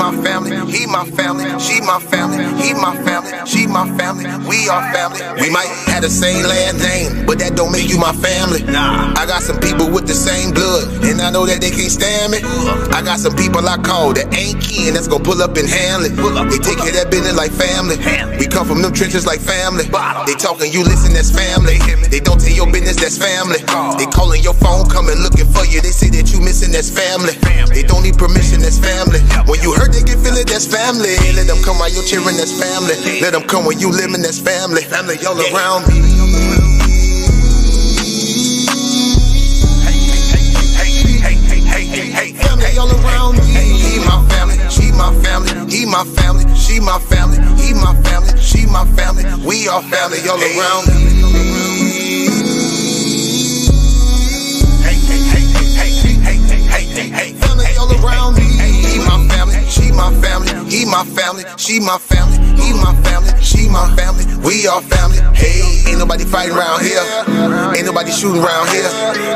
my family, he my family, she my family, he my family, she my family, we are family. We might have the same last name, but that don't make you my family. I got some people with the same blood, and I know that they can't stand me. I got some people I call that ain't kin, that's gonna pull up and handle it. They take care of that business like family. We come from them trenches like family. They talking, you listen, that's family. They don't tell your business, that's family. They calling your phone, coming looking for you. They say that you missing, that's family. They don't need permission, that's family. When you hurt, they can feel it, that's family. Let them come while you're cheering, that's family. Let them come when you living, that's family. Family all around me. Family all around me. He my family, she my family, he my family, she my family, he my family, she my family. We are family all around me. Family all around me. He my family, she my family, he my family, she my family, he my family, she my family. We are family. Hey, ain't nobody fighting around here. Ain't nobody shooting around here.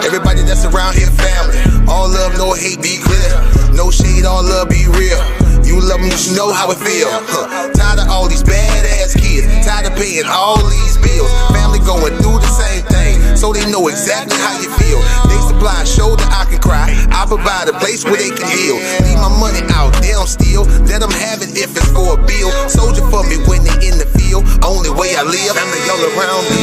Everybody that's around here, family. All love, no hate, be clear. No shade, all love, be real. You love them, you should know how it feel. Tired of all these badass kids, tired of paying all these bills. Family going through the same thing, so they know exactly how you feel. They supply a shoulder I can cry. I provide a place where they can heal. Leave my money out, they don't steal. Let them have it if it's for a bill. Soldier for me when they in the field. Only way I live, family all around me.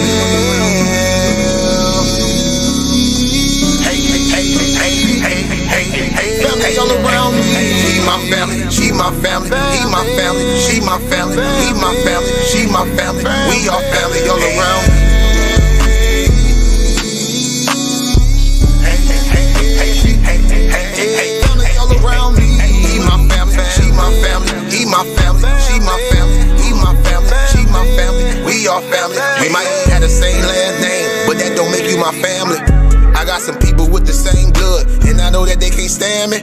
Family all around me. He my family, she my family, he my family, she my family, he my family, she my family. We are family all around me. Family all around me. He my family, she my family, he my family, she my family, he my family, she my family. We are family. We might have the same last name, but that don't make you my family. I got some people with the same blood, and I know that they can't stand me.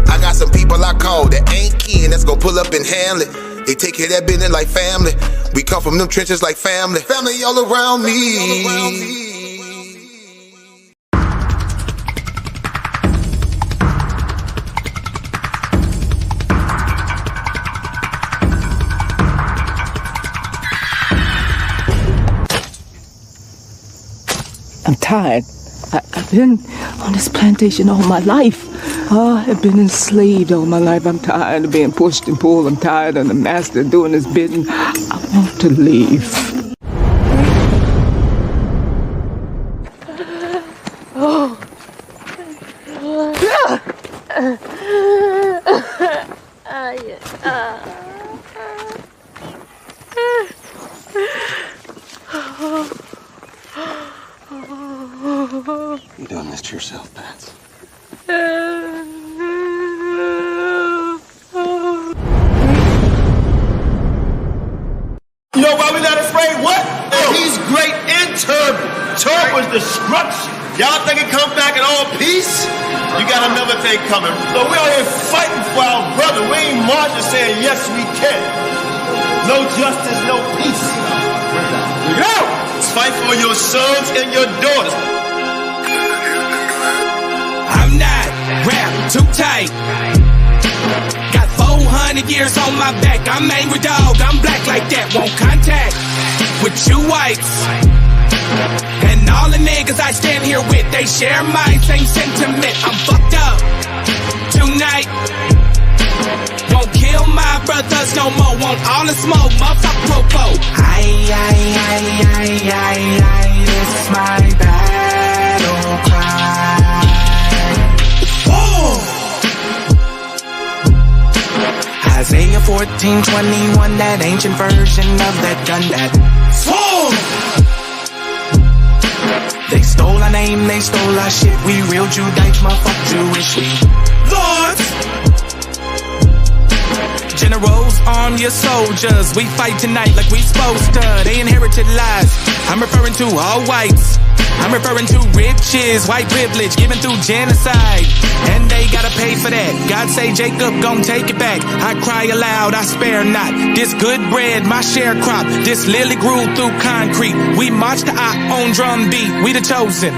I got some people I call that ain't kin, that's gonna pull up and handle it. They take care of that business like family. We come from them trenches like family. Family all around me. I'm tired. I've been on this plantation all my life. I've been enslaved all my life. I'm tired of being pushed and pulled. I'm tired of the master doing his bidding. I want to leave. You're doing this to yourself, Pats. You know why we not afraid? What? He's great in Turbo. Turbo's destruction. Y'all think it come back in all peace? You got another thing coming. So we out here fighting for our brother. We ain't marching saying yes we can. No justice, no peace. You know, let's fight for your sons and your daughters. I'm not wrapped too tight. Got 400 years on my back. I'm angry dog. I'm black like that. Won't contact with you whites. And all the niggas I stand here with, they share my same sentiment. I'm fucked up tonight. Won't kill my brothers no more. Want all the smoke, motherfucker popo. This is my battle cry. Isaiah 14:21, that ancient version of that gun that they stole our name, they stole our shit. We real Judites, motherfucker Jewish. We lords, generals, arm your soldiers. We fight tonight like we supposed to. They inherited lies. I'm referring to all whites. I'm referring to riches, white privilege, given through genocide. And they gotta pay for that. God say Jacob gon' take it back. I cry aloud, I spare not. This good bread, my sharecrop. This lily grew through concrete. We march to our own drum beat. We the chosen.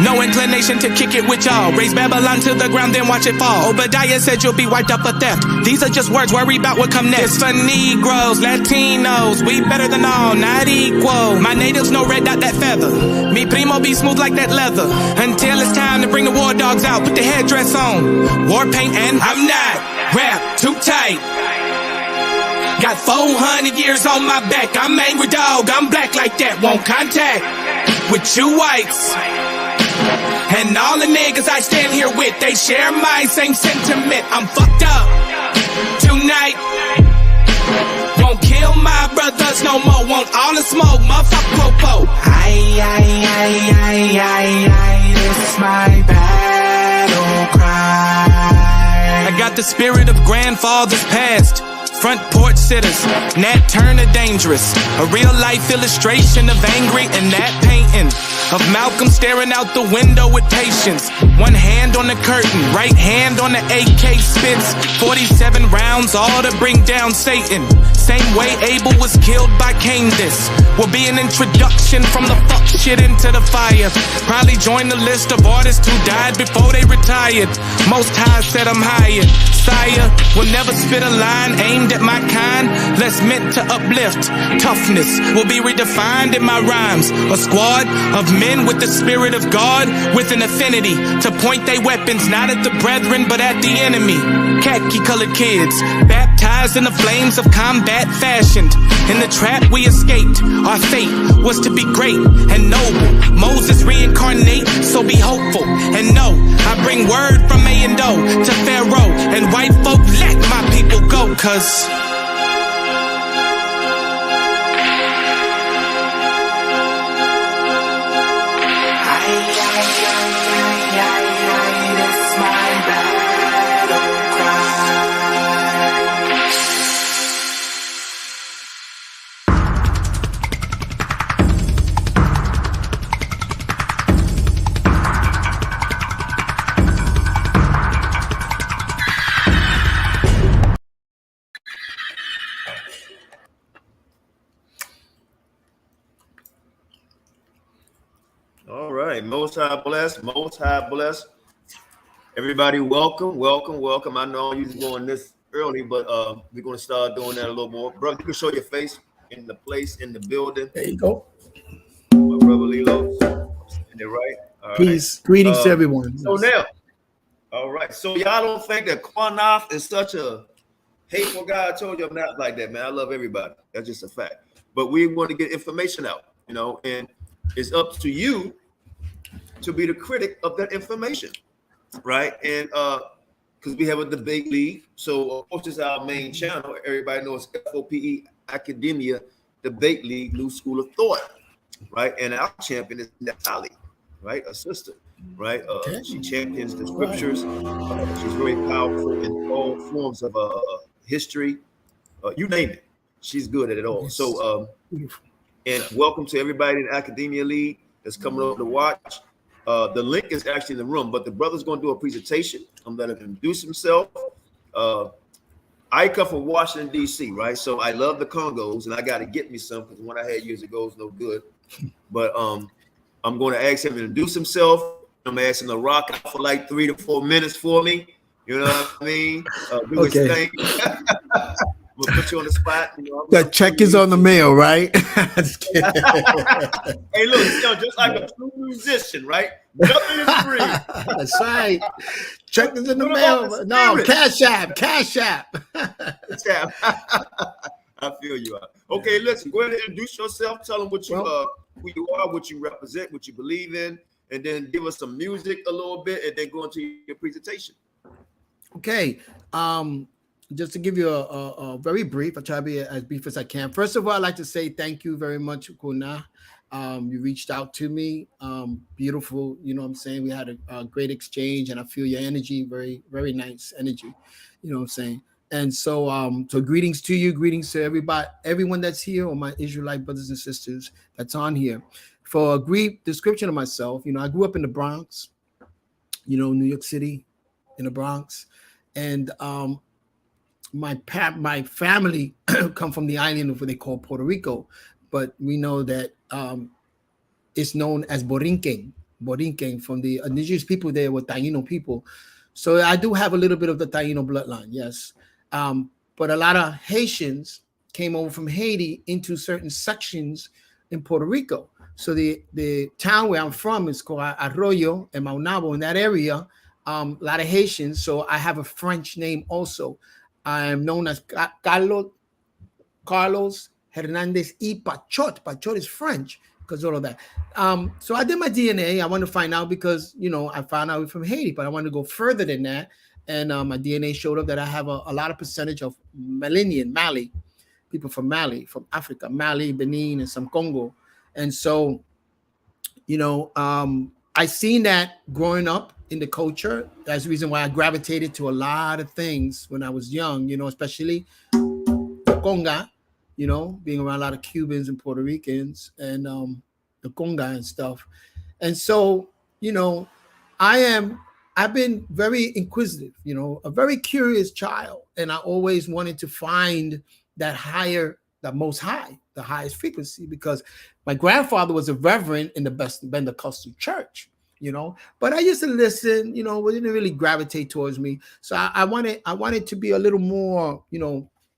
No inclination to kick it with y'all. Raise Babylon to the ground, then watch it fall. Obadiah said you'll be wiped up for theft. These are just words, worry about what come next. It's for Negroes, Latinos, we better than all, not equal. My natives know red dot that feather. Me primo be smooth like that leather. Until it's time to bring the war dogs out, put the headdress on. War paint and I'm not rap too tight. Got 400 years on my back. I'm angry dog, I'm black like that. Won't contact with you whites. And all the niggas I stand here with, they share my same sentiment. I'm fucked up tonight. Won't kill my brothers no more. Want all the smoke, motherfucker popo. This is my battle cry. I got the spirit of grandfathers past. Front porch sitters, Nat Turner dangerous. A real life illustration of angry and that painting of Malcolm staring out the window with patience. One hand on the curtain, right hand on the AK spits. 47 rounds, all to bring down Satan. Same way Abel was killed by Cain. This will be an introduction from the fuck shit into the fire. Probably join the list of artists who died before they retired. Most High said I'm hired. Sire will never spit a line aimed at my kind, less meant to uplift. Toughness will be redefined in my rhymes. A squad of men with the spirit of God, with an affinity to point their weapons not at the brethren but at the enemy. Khaki colored kids, baptized in the flames of combat, fashioned in the trap we escaped. Our fate was to be great and noble. Moses reincarnate, so be hopeful and know I bring word from A and O to Pharaoh and white folk. Let my people go, cause it's my battle cry. All right, Most High bless, Most High bless. Everybody, welcome. I know I'm usually going this early, but we're going to start doing that a little more. Brother, you can show your face in the place, in the building. There you go. My brother Lilo, and right. All Peace, right. greetings to everyone. So now, all right. So y'all don't think that Qanath is such a hateful guy? I told you I'm not like that, man. I love everybody. That's just a fact. But we want to get information out, you know, and it's up to you to be the critic of that information, right? And because we have a debate league, so of course this is our main channel. Everybody knows F.O.P.E. Academia Debate League, New School of Thought, right? And our champion is Natalie, right? A sister, right? She champions the scriptures. She's very powerful in all forms of history. You name it, she's good at it all. Yes. So, and welcome to everybody in the Academia League that's coming over to watch. The link is actually in the room, but the brother's going to do a presentation. I'm going to introduce himself. I come from Washington, D.C., right? So I love the Congos, and I got to get me some because the one I had years ago is no good. But I'm going to ask him to introduce himself. I'm going to ask him to rock out for like 3 to 4 minutes for me. You know what I mean? Do his thing. We'll put you on the spot. You know, the check is on the mail, right? Just kidding. Hey, look, you know, just like a true musician, right? Nothing is free. That's right. Check is in the mail. No, Cash App. I feel you out. Okay, listen, go ahead and introduce yourself. Tell them what you who you are, what you represent, what you believe in, and then give us some music a little bit, and then go into your presentation. Okay. Just to give you a very brief, I'll try to be as brief as I can. First of all, I'd like to say thank you very much, Qanath. You reached out to me. Beautiful, you know what I'm saying? We had a great exchange, and I feel your energy, very, very nice energy. You know what I'm saying? And so, so greetings to you, greetings to everybody, everyone that's here, or my Israelite brothers and sisters that's on here. For a brief description of myself, you know, I grew up in the Bronx, you know, New York City, in the Bronx, and my family come from the island of what they call Puerto Rico, but we know that it's known as Borinquen, Borinquen, from the indigenous people there were Taino people. So I do have a little bit of the Taino bloodline, yes. But a lot of Haitians came over from Haiti into certain sections in Puerto Rico. So the town where I'm from is called Arroyo and Maunabo. In that area, a lot of Haitians. So I have a French name also. I am known as Carlos Hernandez y Pachot. Pachot is French because all of that. So I did my DNA. I wanted to find out because, I found out we're from Haiti, but I wanted to go further than that. And my DNA showed up that I have a lot of percentage of Mali, people from Mali, from Africa, Mali, Benin, and some Congo. And so, I seen that growing up in the culture. That's the reason why I gravitated to a lot of things when I was young, especially the Conga, being around a lot of Cubans and Puerto Ricans and the Conga and stuff. And so, I've been very inquisitive, a very curious child. And I always wanted to find that most high, the highest frequency, because my grandfather was a reverend in the Pentecostal church, but I used to listen, it didn't really gravitate towards me. So I wanted to be a little more,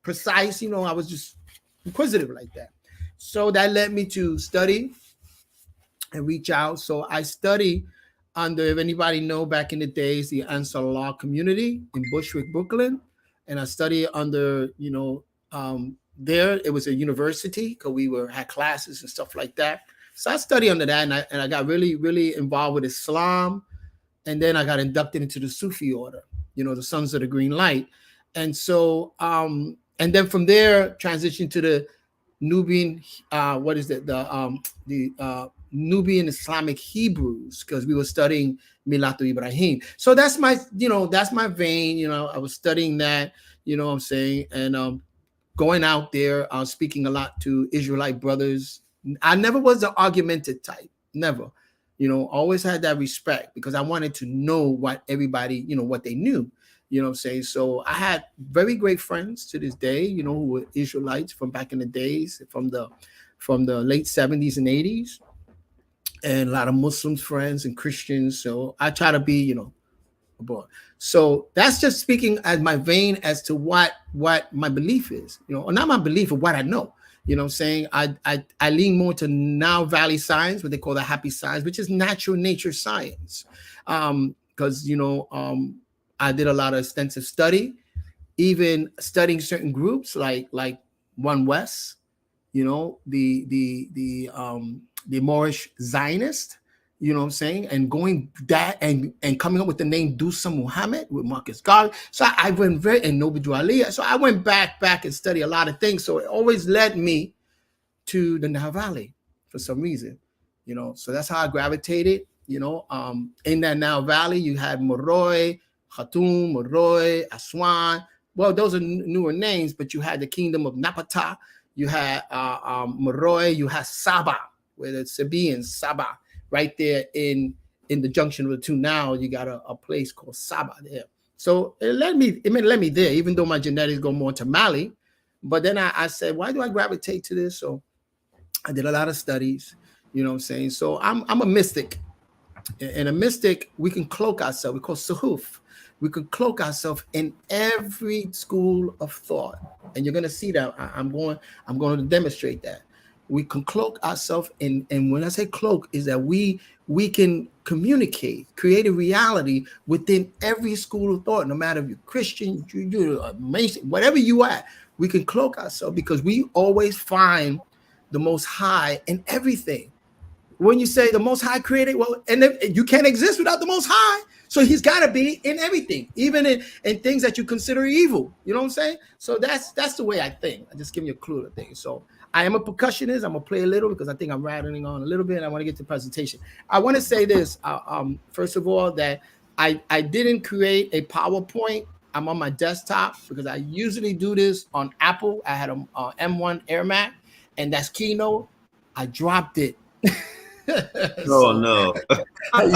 precise, I was just inquisitive like that. So that led me to study and reach out. So I study under, if anybody know, back in the days, the Ansar Law community in Bushwick, Brooklyn. And I studied under, there it was a university because we had classes and stuff like that. So I studied under that, and I got really, really involved with Islam. And then I got inducted into the Sufi order, the Sons of the Green Light. And so, and then from there, transitioned to the Nubian, Nubian Islamic Hebrews, because we were studying Milatu Ibrahim. So that's my vein. I was studying that, what I'm saying, and going out there, speaking a lot to Israelite brothers. I never was the argumentative type, never. Always had that respect because I wanted to know what everybody, what they knew. What I'm saying? So I had very great friends to this day, who were Israelites from back in the days, from the late 70s and 80s. And a lot of Muslim friends and Christians. So I try to be, abroad. So that's just speaking as my vein as to what my belief is, or not my belief, or what I know. What I'm saying? I lean more to Now Valley science, what they call the happy science, which is natural nature science. Because, I did a lot of extensive study, even studying certain groups like One West, the Moorish Zionist, what I'm saying, and going that and coming up with the name Dusa Muhammad with Marcus Garvey. So I went and Noble Aliyah. So I went back and studied a lot of things. So it always led me to the Nile Valley for some reason, So that's how I gravitated. In that Nile Valley, you had Moroi, Khartoum, Moroi, Aswan. Well, those are newer names, but you had the kingdom of Napata. You had Moroi. You had Saba, where the Sabaeans, Saba, right there in the junction of the two. Now you got a place called Saba there. So it led me there, even though my genetics go more to Mali. But then I said, why do I gravitate to this? So I did a lot of studies, what I'm saying? So I'm a mystic. And a mystic, we can cloak ourselves. We call suhuf. We can cloak ourselves in every school of thought. And you're going to see that. I'm going to demonstrate that. We can cloak ourselves in, and when I say cloak, is that we can communicate, create a reality within every school of thought, no matter if you're Christian, you're amazing, whatever you are, we can cloak ourselves because we always find the Most High in everything. When you say the Most High created, well, and you can't exist without the Most High. So he's got to be in everything, even in things that you consider evil. You know what I'm saying? So that's the way I think. I just give you a clue to things. So I am a percussionist. I'm going to play a little because I think I'm rattling on a little bit. And I want to get to the presentation. I want to say this, first of all, that I didn't create a PowerPoint. I'm on my desktop because I usually do this on Apple. I had a M1 Air Mac, and that's Keynote. I dropped it. Oh no!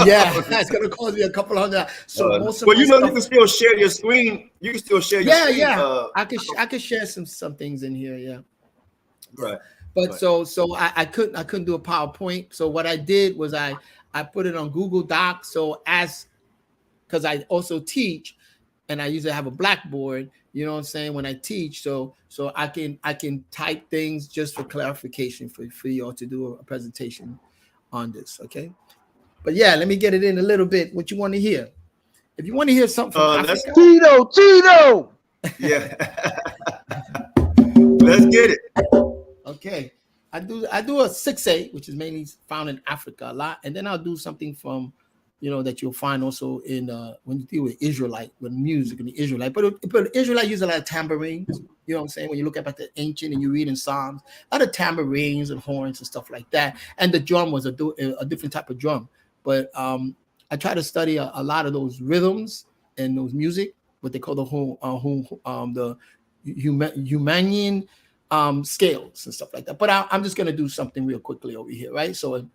Yeah, that's gonna cost me a couple $100. So most of you can still share your screen. You can still share your screen. Yeah. I could share some things in here. Yeah. Right. But so I couldn't do a PowerPoint. So what I did was I I put it on Google Docs. So because I also teach, and I usually have a blackboard, you know what I'm saying, when I teach, so I can type things just for clarification for y'all to do a presentation on this, okay? But yeah, let me get it in a little bit. What you want to hear? If you want to hear something from Africa, Tito. Yeah. Let's get it. okay. I do a 6/8, which is mainly found in Africa a lot, and then I'll do something from, that you'll find also in when you deal with Israelite, with music and the Israelite. But Israelite use a lot of tambourines. You know what I'm saying? When you look up at the ancient and you read in Psalms, a lot of tambourines and horns and stuff like that. And the drum was a different type of drum. But I try to study a lot of those rhythms and those music, what they call the Humanian scales and stuff like that. But I'm just gonna do something real quickly over here, right? So.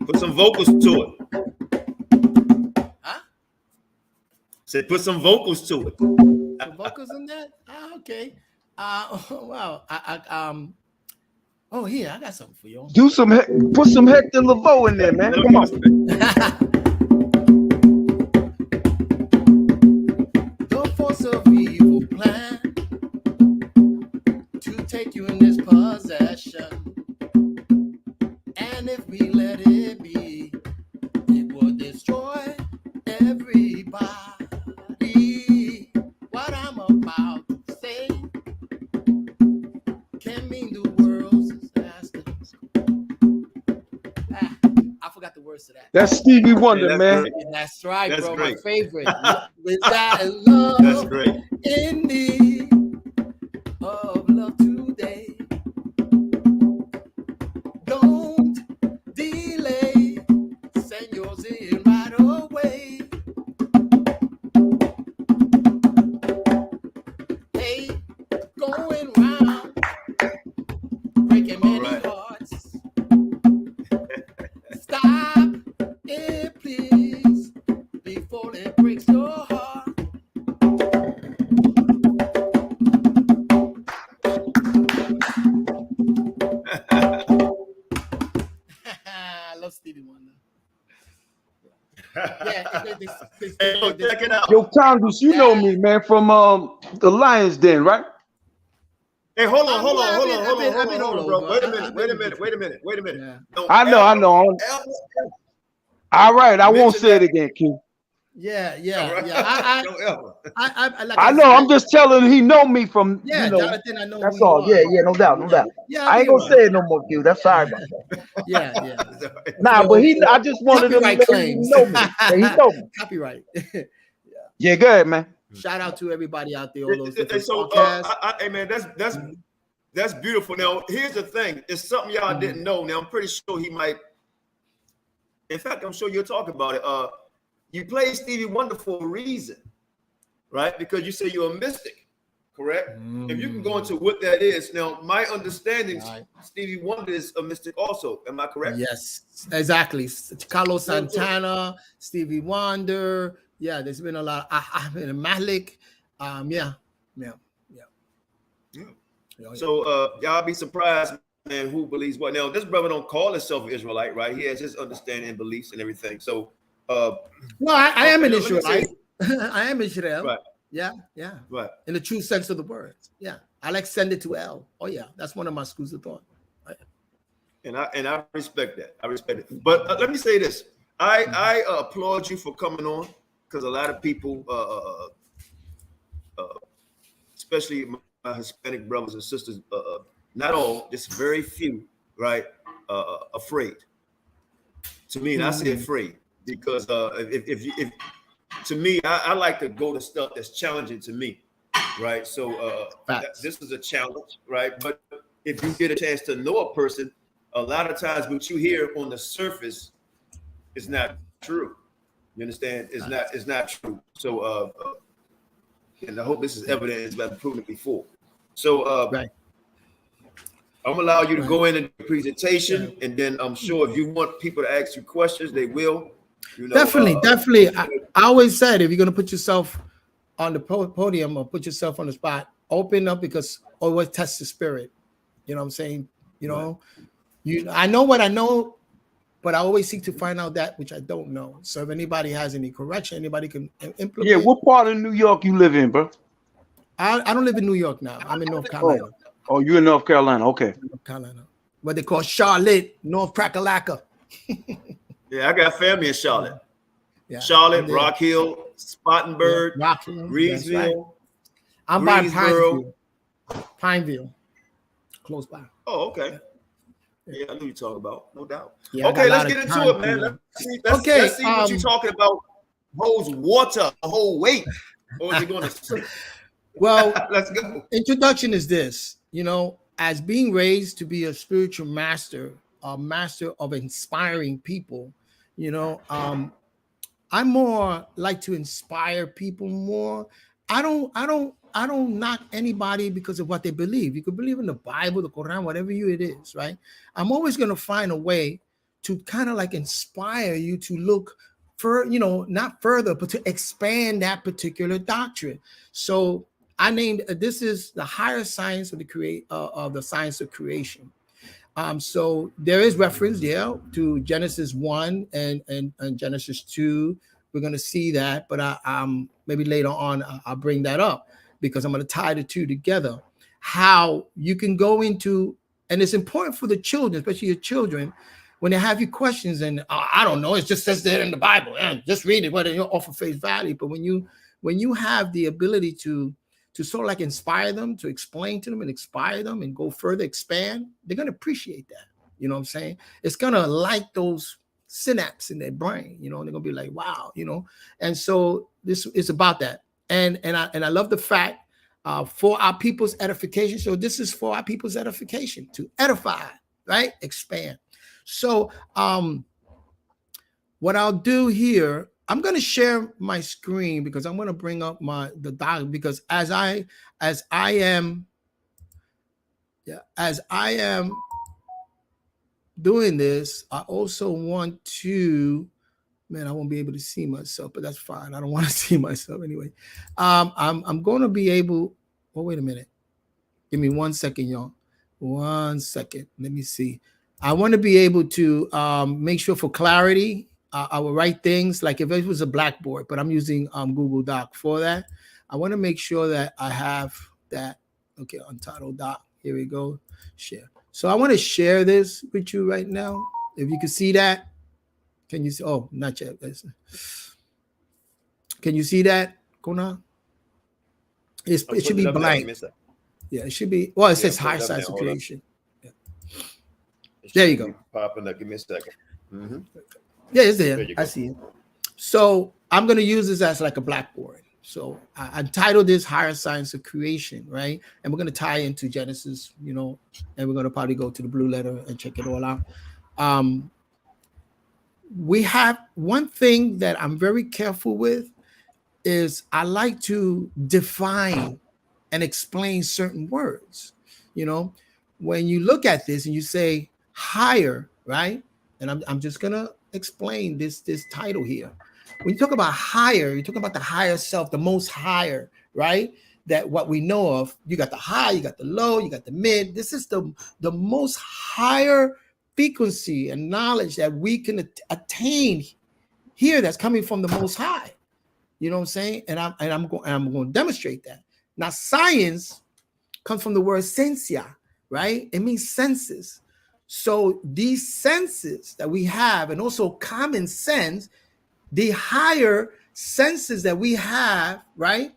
Put some vocals to it. Huh? Say put some vocals to it. Some vocals in that? Okay. Wow. Oh yeah, I got something for you. Put some Hector Lavoe in there, man. Come on. The force of evil plan to take you in this possession, and if we let it be, it will destroy everybody. What I'm about to say can mean the world's disaster. I forgot the words to that. That's Stevie Wonder, man. Great. That's right, That's bro. great. My favorite. With that love, That's great. in need of love today. Don't delay. Send yours in right away. Hey, going round, breaking many hearts. Stop it, please, before it breaks your heart. I love Stevie Wonder. Yeah, Check it out. Yo, Congress, you know me, man, from the Lions Den, right? Hey, hold on, bro. Wait a minute. Yeah. I know. All right, I won't say it again, Q. Yeah. Don't ever. I know. I'm just telling he know me from. Yeah, Jonathan, I know. That's who all. you are. Yeah, no doubt. Yeah, I ain't gonna say it no more, Q. That's sorry about that. Yeah. Nah, but I just wanted him to Copyright know claims. he know me. Yeah, he know me. Copyright. Yeah, go ahead, man. Shout out to everybody out there. All those different So, podcasts. hey man, that's beautiful. Now, here's the thing: it's something y'all didn't know. Now, I'm pretty sure he might. In fact, I'm sure you'll talk about it. You play Stevie Wonder for a reason, right? Because you say you're a mystic, correct? If you can go into what that is. Now, my understanding, Stevie Wonder is a mystic also. Am I correct? Yes, exactly. Carlos Santana, Stevie Wonder. Yeah, there's been a lot. Ahmed Malik. Yeah. So y'all be surprised, man, who believes what. Now, this brother don't call himself an Israelite, right? He has his understanding and beliefs and everything. So well, I am an Israelite. I am Israel. Right. Yeah. Right. In the true sense of the word. Yeah. I like send it to L. Oh yeah, that's one of my schools of thought. Right. And I respect that. I respect it. But let me say this. I applaud you for coming on, because a lot of people, especially my Hispanic brothers and sisters, not all, just very few, right, afraid. To me, and I say afraid because if to me, I like to go to stuff that's challenging to me, right? So this is a challenge, right? But if you get a chance to know a person, a lot of times what you hear on the surface is not true. You understand? It's not true. So and I hope this is evident. It's been proven before. So Right. I'm gonna allow you to go in and do the presentation, and then I'm sure if you want people to ask you questions, they will. You know, Definitely. I always said, if you're gonna put yourself on the podium or put yourself on the spot, open up, because always test the spirit. You know what I'm saying? You know, I know what I know, but I always seek to find out that which I don't know. So if anybody has any correction, anybody can implement. Yeah, what part of New York you live in, bro? I don't live in New York now. I'm in North Carolina. Oh, you in North Carolina? Okay. North Carolina. What they call Charlotte, North Cracker-Lacka. Yeah, I got family in Charlotte. Yeah. Charlotte, Rock Hill, Spartanburg, Rock Hill, Reedsville. right. I'm by Greensboro. Pineville, close by. Oh, okay. Yeah, I knew you're talking about, no doubt. Yeah, okay, let's get into it, man. Let's see what you're talking about. Holds water a whole weight, or is it going to sink? Well, let's go. Introduction is this, you know, as being raised to be a spiritual master, a master of inspiring people, you know, I more like to inspire people more. I don't knock anybody because of what they believe. You could believe in the Bible, the Quran, whatever it is, right? I'm always going to find a way to kind of like inspire you to look for, you know, not further, but to expand that particular doctrine. So I named this is the higher science of the science of creation. So there is reference there to Genesis 1 and Genesis 2. We're going to see that, but maybe later on I'll bring that up, because I'm going to tie the two together. How you can go into, and it's important for the children, especially your children, when they have you questions and I don't know, it just says that in the Bible, and just read it, whether you're off of face value. But when you have the ability to sort of like inspire them, to explain to them and inspire them and go further, expand, they're going to appreciate that. You know what I'm saying? It's going to light those synapse in their brain, you know, and they're going to be like, wow, you know. And so this is about that. And I love the fact for our people's edification. So this is for our people's edification, to edify, right? Expand. So what I'll do here, I'm going to share my screen, because I'm going to bring up the doc, because as I am doing this, I also want to, man, I won't be able to see myself, but that's fine. I don't want to see myself anyway. I'm going to be able, oh, wait a minute. Give me 1 second, y'all. 1 second. Let me see. I want to be able to make sure for clarity, I will write things like if it was a blackboard, but I'm using Google Doc for that. I want to make sure that I have that. Okay, Untitled Doc. Here we go. Share. So I want to share this with you right now. If you can see that, can you see? Oh, not yet. Can you see that, Qanath? It should be blank. Yeah, it should be. Well, it says high science of creation. Yeah. There you go. Popping up. Give me a second. Mm-hmm. Yeah, it's there. I see it. So I'm going to use this as like a blackboard. So I titled this Higher Science of Creation, right? And we're going to tie into Genesis, you know, and we're going to probably go to the blue letter and check it all out. We have one thing that I'm very careful with is I like to define and explain certain words. You know, when you look at this and you say higher, right? And I'm just going to explain this title here. When you talk about higher, you're talking about the higher self, the most higher, right? That what we know of, you got the high, you got the low, you got the mid. This is the most higher frequency and knowledge that we can attain here that's coming from the most high. You know what I'm saying? And I'm going to demonstrate that. Now, science comes from the word sensia, right? It means senses. So these senses that we have, and also common sense, the higher senses that we have, right,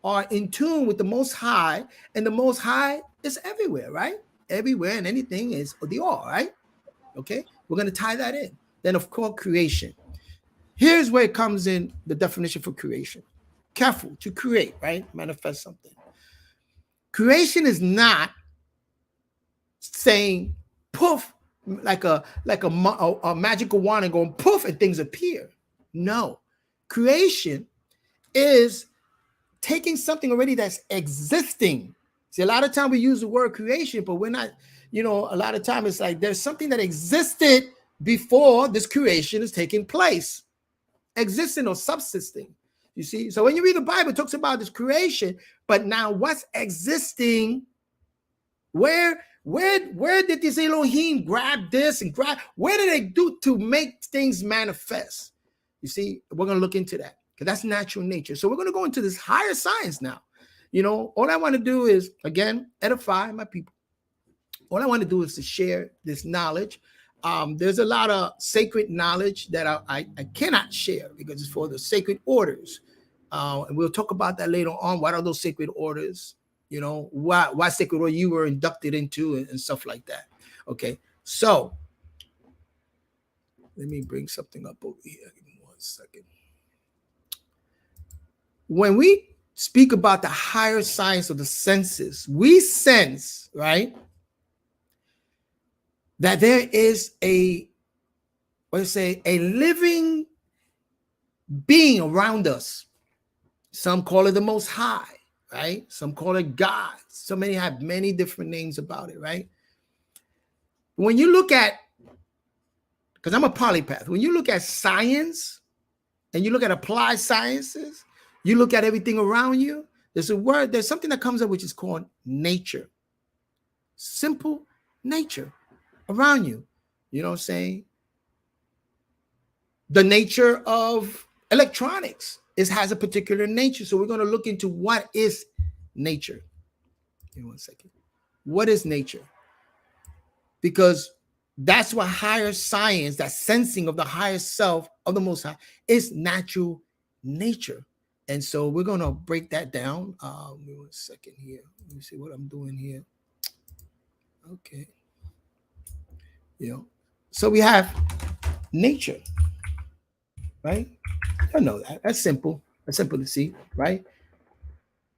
are in tune with the Most High, and the Most High is everywhere, right? Everywhere, and anything is the all, right? Okay, we're going to tie that in. Then, of course, creation. Here's where it comes in, the definition for creation. Careful, to create, right? Manifest something. Creation is not saying poof, like a magical wand and going poof and things appear. No, creation is taking something already that's existing. See, a lot of time we use the word creation, but we're not, you know, a lot of time it's like there's something that existed before this creation is taking place. existing or subsisting. You see, so when you read the Bible, it talks about this creation, but now what's existing? Where did this Elohim grab this and grab? Where did they do to make things manifest? You see, we're going to look into that because that's natural nature. So we're going to go into this higher science now. You know, all I want to do is, again, edify my people. All I want to do is to share this knowledge. There's a lot of sacred knowledge that I cannot share because it's for the sacred orders. And we'll talk about that later on. What are those sacred orders? You know, why sacred order you were inducted into and stuff like that. Okay, so let me bring something up over here. Give me 1 second. When we speak about the higher science of the senses, we sense, right, that there is a living being around us. Some call it the Most High, right? Some call it God. So many have many different names about it, right? When you look at, because I'm a polypath, when you look at science and you look at applied sciences, you look at everything around you, there's something that comes up which is called nature. Simple nature around you. You know what I'm saying? The nature of electronics has a particular nature. So we're going to look into what is nature. Give me 1 second. What is nature? Because that's what higher science, that sensing of the higher self of the Most High, is natural nature. And so we're going to break that down. Give me 1 second here. Let me see what I'm doing here. Okay. You know, so we have nature, right? I know that. That's simple. That's simple to see, right?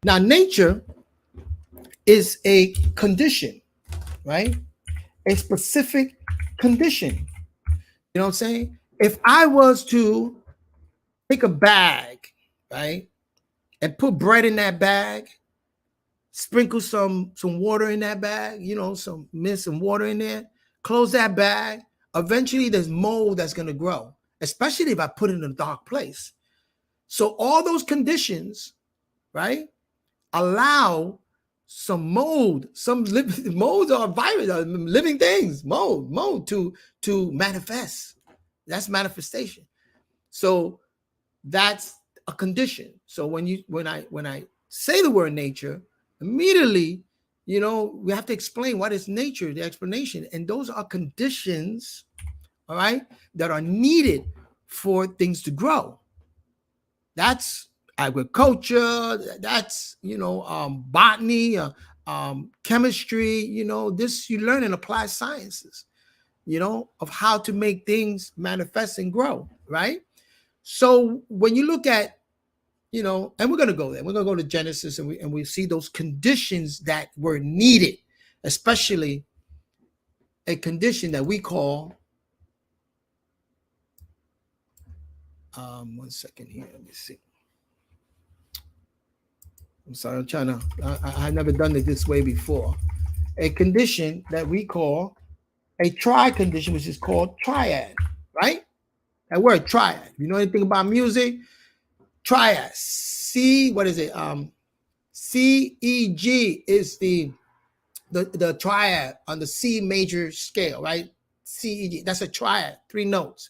Now, nature is a condition, right? A specific condition. You know what I'm saying? If I was to take a bag, right, and put bread in that bag, sprinkle some water in that bag, you know, some water in there, close that bag, eventually there's mold that's going to grow, especially if I put it in a dark place. So all those conditions, right, allow some mold, molds are virus, living things, mold to manifest. That's manifestation. So that's a condition. So when I say the word nature, immediately, you know, we have to explain what is nature, the explanation. And those are conditions, all right, that are needed for things to grow. That's agriculture, that's, you know, botany, chemistry, you know, this you learn in applied sciences, you know, of how to make things manifest and grow, right? So when you look at, you know, and we're going to go there, we're going to go to Genesis and we see those conditions that were needed, especially a condition that we call, 1 second here, let me see. I'm sorry, I'm trying to, I've never done it this way before. A condition that we call a tri-condition, which is called triad, right? That word triad. If you know anything about music, triad. What is it? C-E-G is the triad on the C major scale, right? C-E-G, that's a triad, 3 notes.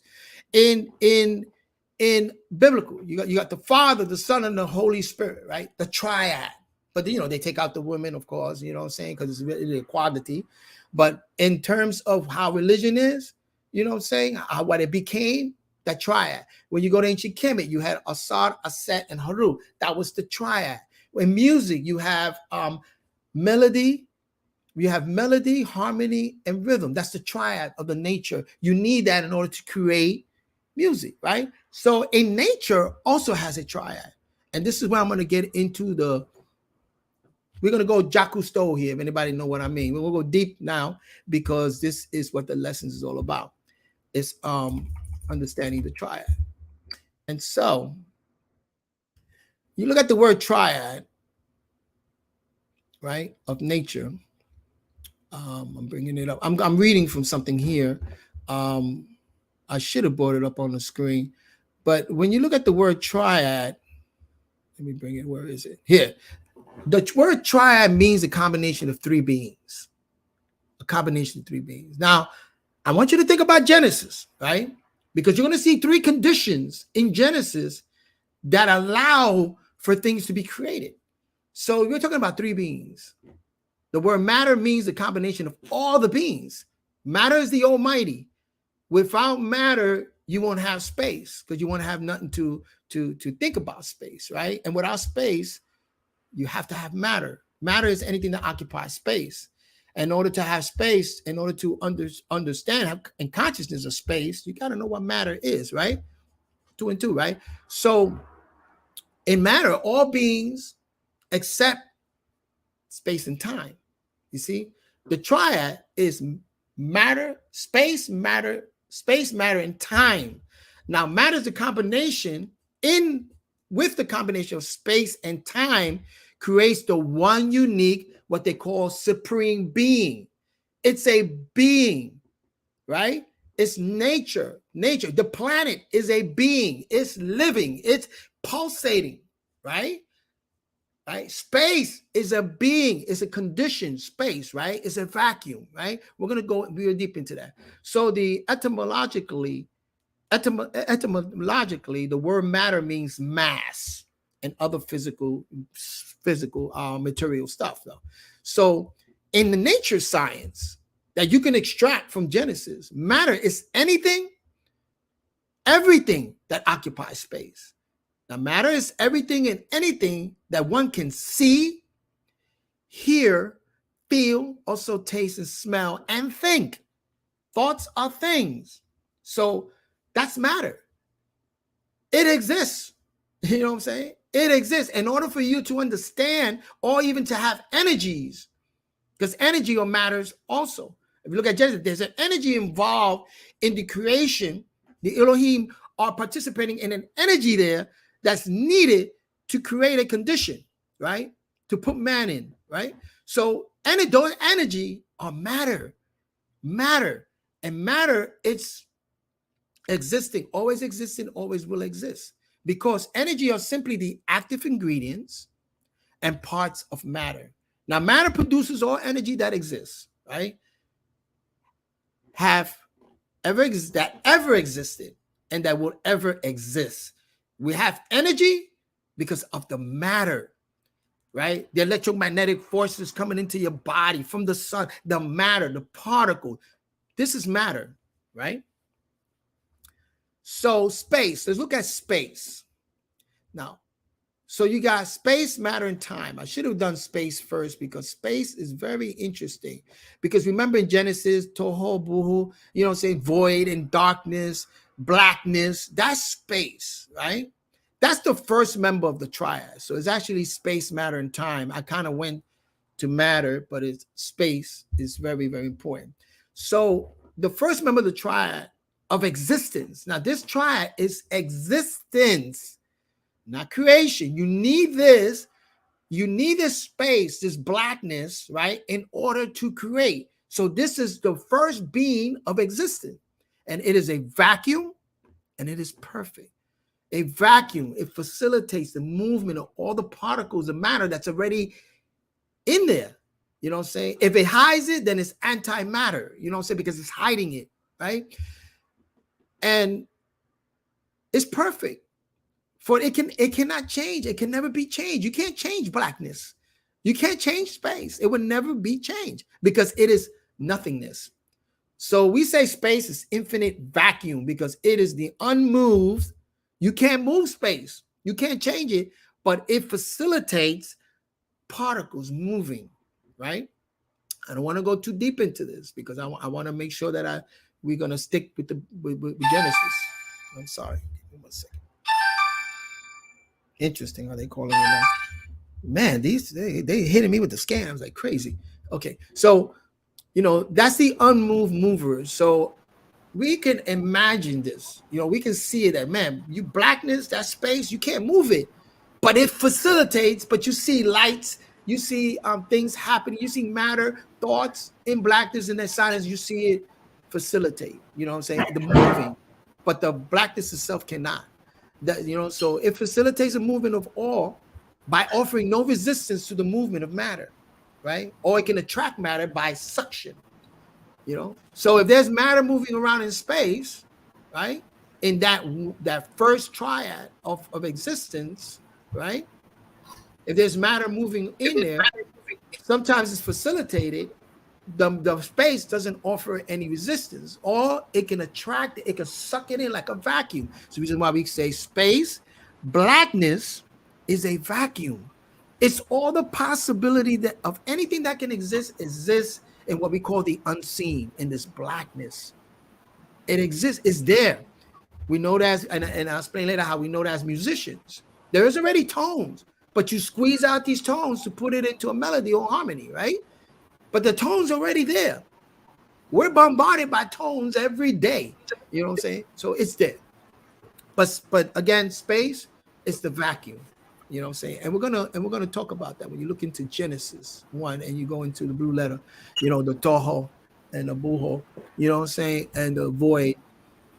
In biblical, you got the Father, the Son, and the Holy Spirit, right? The triad. But, you know, they take out the women, of course, you know what I'm saying? Because it's really a quality. But in terms of how religion is, you know what I'm saying? What it became, that triad. When you go to ancient Kemet, you had Asad, Aset, and Haru. That was the triad. In music, you have melody. You have melody, harmony, and rhythm. That's the triad of the nature. You need that in order to create music, right? So in nature also has a triad. And this is where I'm going to get into we're going to go Jacques Cousteau here, if anybody know what I mean. We'll go deep now because this is what the lessons is all about. It's understanding the triad. And so you look at the word triad, right, of nature. I'm bringing it up. I'm reading from something here. I should have brought it up on the screen, But when you look at the word triad, let me bring it. Where is it? Here. The word triad means a combination of three beings. A combination of three beings. Now, I want you to think about Genesis, right? Because you're going to see three conditions in Genesis that allow for things to be created. So you're talking about three beings. The word matter means a combination of all the beings. Matter is the Almighty. Without matter, you won't have space because you won't have nothing to think about space, right? And without space, you have to have matter. Matter is anything that occupies space. In order to have space, in order to understand and consciousness of space, you got to know what matter is, right? 2 and 2, right? So in matter, all beings except space and time. You see, the triad is matter, space, matter, and time. Now, matter is a combination with the combination of space and time creates the one unique, what they call supreme being. It's a being, right? It's nature. The planet is a being. It's living. It's pulsating, right? Right? Space is a being. It's a condition. Space, right? It's a vacuum, right? We're going to go real deep into that. So the etymologically, the word matter means mass and other physical material stuff, though. So in the nature science that you can extract from Genesis, matter is everything that occupies space. Now, matter is everything and anything that one can see, hear, feel, also taste and smell and think. Thoughts are things. So that's matter. It exists. You know what I'm saying? It exists. In order for you to understand or even to have energies, because energy or matters also. If you look at Genesis, there's an energy involved in the creation. The Elohim are participating in an energy there that's needed to create a condition, right? To put man in, right? So energy or matter. And matter, it's existing, always will exist. Because energy are simply the active ingredients and parts of matter. Now, matter produces all energy that exists, right? That ever existed and that will ever exist. We have energy because of the matter, right? The electromagnetic forces coming into your body from the sun, the matter, the particle. This is matter, right? So space, let's look at space. Now, so you got space, matter, and time. I should have done space first because space is very interesting. Because remember in Genesis, Toho, Buhu, you know what I'm saying, void and darkness, blackness, that's space, right? That's the first member of the triad. So it's actually space, matter, and time. I kind of went to matter, but it's space is very, very important. So the first member of the triad of existence. Now, this triad is existence, not creation. You need this space, this blackness, right, in order to create. So this is the first being of existence. And it is a vacuum, and it is perfect. A vacuum, it facilitates the movement of all the particles of matter that's already in there. You know what I'm saying? If it hides it, then it's antimatter. You know what I'm saying? Because it's hiding it, right? And it's perfect. For it cannot change. It can never be changed. You can't change blackness. You can't change space. It will never be changed because it is nothingness. So we say space is infinite vacuum because it is the unmoved. You can't move space. You can't change it, but it facilitates particles moving, right? I don't want to go too deep into this because I want to make sure that we're going to stick with Genesis. I'm sorry. Give me 1 second. Interesting how they calling it now. Man, they hitting me with the scams like crazy. Okay, so that's the unmoved mover. So we can imagine this. We can see it that, man, you blackness, that space, you can't move it, but it facilitates. But you see lights, you see things happening, you see matter, thoughts in blackness and that silence, you see it facilitate. You know what I'm saying? The moving, but the blackness itself cannot. That, you know, so it facilitates a movement of all by offering no resistance to the movement of matter, right? Or it can attract matter by suction, you know. So if there's matter moving around in space, right, in that first triad of existence, right? If there's matter moving in there, sometimes it's facilitated. The space doesn't offer any resistance, or it can attract it, can suck it in like a vacuum. So the reason why we say space, blackness is a vacuum. It's all the possibility that of anything that can exist exists in what we call the unseen, in this blackness. It exists, it's there. We know that, and I'll explain later how we know that as musicians. There is already tones, but you squeeze out these tones to put it into a melody or harmony, right? But the tone's already there. We're bombarded by tones every day. You know what I'm saying? So it's there. But again, space is the vacuum. You know what I'm saying? And we're gonna talk about that when you look into Genesis 1 and you go into the blue letter, you know, the toho and the buho, you know what I'm saying, and the void.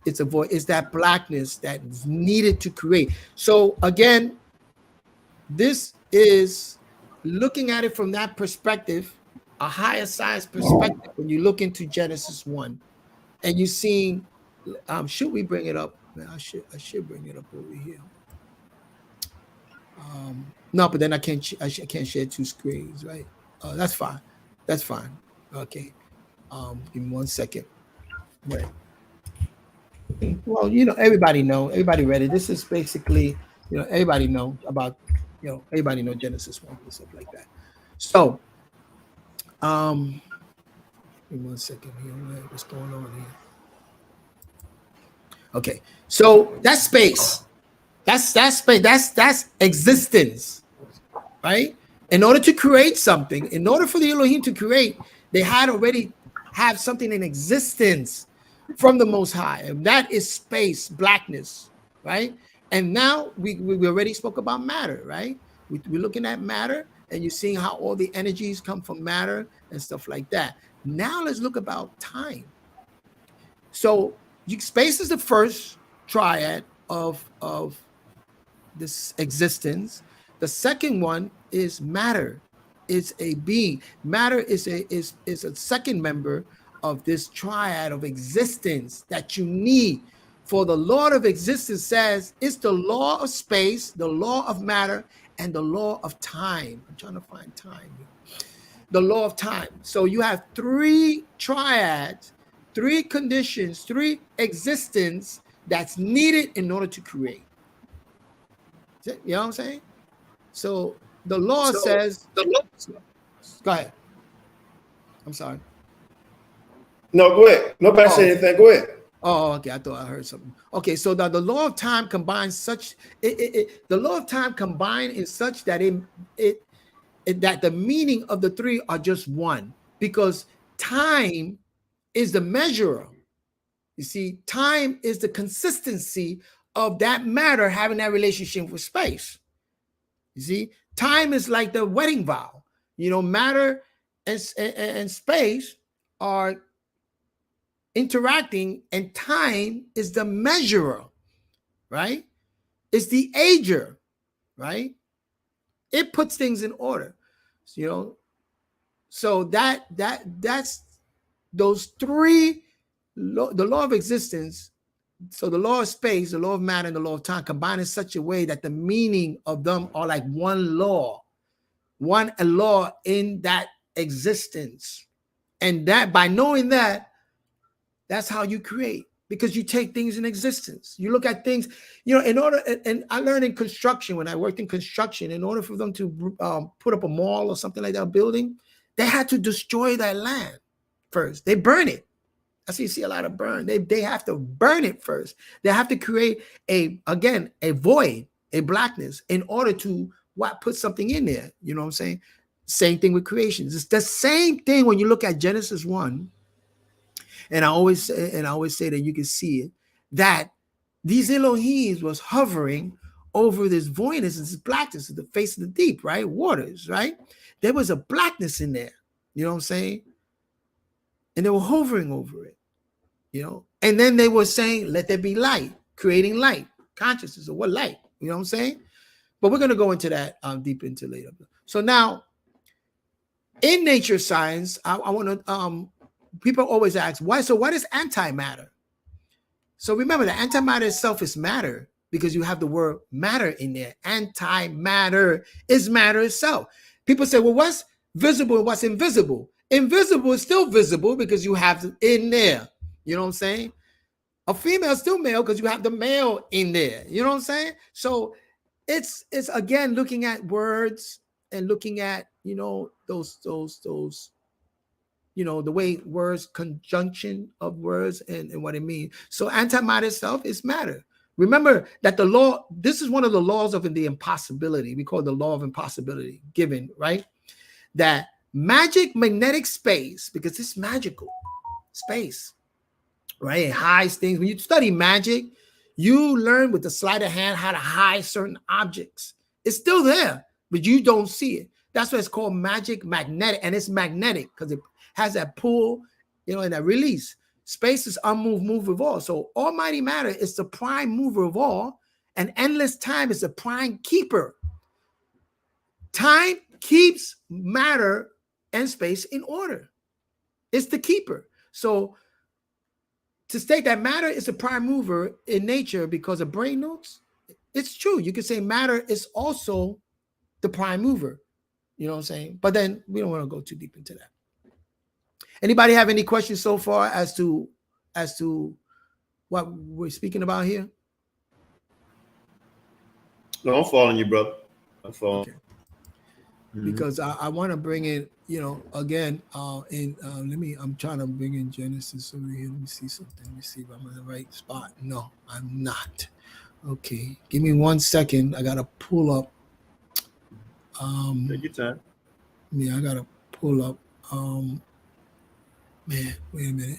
It's a void. It's that blackness that's needed to create. So again, this is looking at it from that perspective, a higher science perspective. When you look into Genesis 1 and you see, should we bring it up? Man, I should bring it up over here. No, but then I can't share two screens, right? That's fine. That's fine. Okay. Give me 1 second. Wait. Well, you know, everybody read it. This is basically, you know, everybody know about, you know, everybody know Genesis 1 and stuff like that. So, give me 1 second here. What's going on here? Okay, so that's space. That's space. That's existence, right? In order to create something, in order for the Elohim to create, they had already have something in existence from the Most High, and that is space, blackness, right? And now we already spoke about matter, right? We're looking at matter, and you're seeing how all the energies come from matter and stuff like that. Now let's look about time. So space is the first triad of this existence. The second one is matter. It's a being. Matter is a second member of this triad of existence that you need. For the law of existence says it's the law of space, the law of matter, and the law of time. I'm trying to find time here. The law of time. So you have three triads, three conditions, three existence that's needed in order to create. You know what I'm saying? So the law says, go ahead. I'm sorry. No, go ahead. Nobody said anything. Go ahead. Oh, okay. I thought I heard something. Okay, so the law of time combines such the law of time combined in such that that the meaning of the three are just one, because time is the measurer. You see, time is the consistency of that matter having that relationship with space. You see, time is like the wedding vow. You know, matter and space are interacting, and time is the measurer, right? It's the ager, right? It puts things in order, you know. So that's those three, the law of existence. So the law of space, the law of matter, and the law of time combine in such a way that the meaning of them are like one law, a law in that existence. And that by knowing that, that's how you create, because you take things in existence. You look at things, you know, in order, and I learned in construction, when I worked in construction, in order for them to put up a mall or something like that, a building, they had to destroy that land first. They burn it. That's why you see a lot of burn. They have to burn it first. They have to create a void, a blackness, in order to put something in there. You know what I'm saying? Same thing with creations. It's the same thing when you look at Genesis 1. And I always say that you can see it, that these Elohims was hovering over this voidness, this blackness at the face of the deep, right? Waters, right? There was a blackness in there. You know what I'm saying? And they were hovering over it, you know? And then they were saying, let there be light, creating light, consciousness or what light? You know what I'm saying? But we're going to go into that deep into later. So now, in nature science, I want to, people always ask, why? So what is antimatter? So remember, the antimatter itself is matter because you have the word matter in there. Antimatter is matter itself. People say, well, what's visible and what's invisible? Invisible is still visible because you have it in there. You know what I'm saying? A female is still male because you have the male in there. You know what I'm saying? So it's again looking at words and looking at, you know, those you know, the way words, conjunction of words and what it means. So antimatter itself is matter. Remember that the law, this is one of the laws of the impossibility. We call it the law of impossibility given, right? That magic magnetic space, because it's magical space, right? It hides things. When you study magic, you learn with the sleight of hand how to hide certain objects. It's still there, but you don't see it. That's why it's called magic magnetic, and it's magnetic because it has that pull, you know, and that release. Space is unmoved mover of all. So almighty matter is the prime mover of all, and endless time is the prime keeper. Time keeps matter and space in order. It's the keeper. So to state that matter is a prime mover in nature because of brain notes, it's true. You could say matter is also the prime mover. You know what I'm saying? But then we don't want to go too deep into that. Anybody have any questions so far as to what we're speaking about here? No, I'm following you, brother. I'm following. Okay. Because I want to bring in, you know, again, I'm trying to bring in Genesis over here. Let me see something. Let me see if I'm in the right spot. No, I'm not. Okay. Give me 1 second. I got to pull up. Take your time. Yeah, I got to pull up. Man, wait a minute.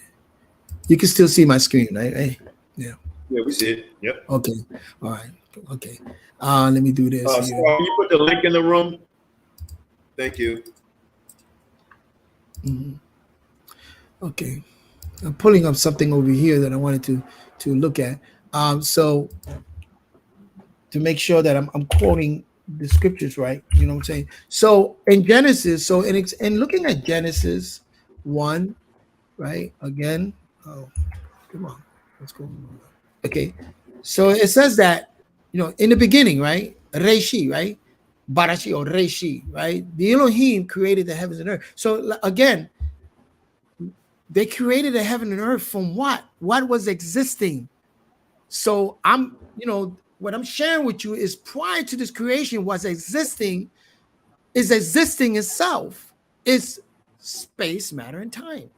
You can still see my screen, right? Hey, yeah. Yeah, we see it. Yep. Okay. All right. Okay. Let me do this. So you put the link in the room. Thank you. Mm-hmm. Okay. I'm pulling up something over here that I wanted to look at. So to make sure that I'm quoting the scriptures right, you know what I'm saying? So in Genesis, so in looking at Genesis 1, right? Again, oh, come on, let's go. Okay, so it says that, you know, in the beginning, right? Reishi, right? Barashi or Reishi, right? The Elohim created the heavens and earth. So again, they created the heaven and earth from what? What was existing? So I'm, you know, what I'm sharing with you is prior to this creation was existing, is existing itself. It's space, matter, and time.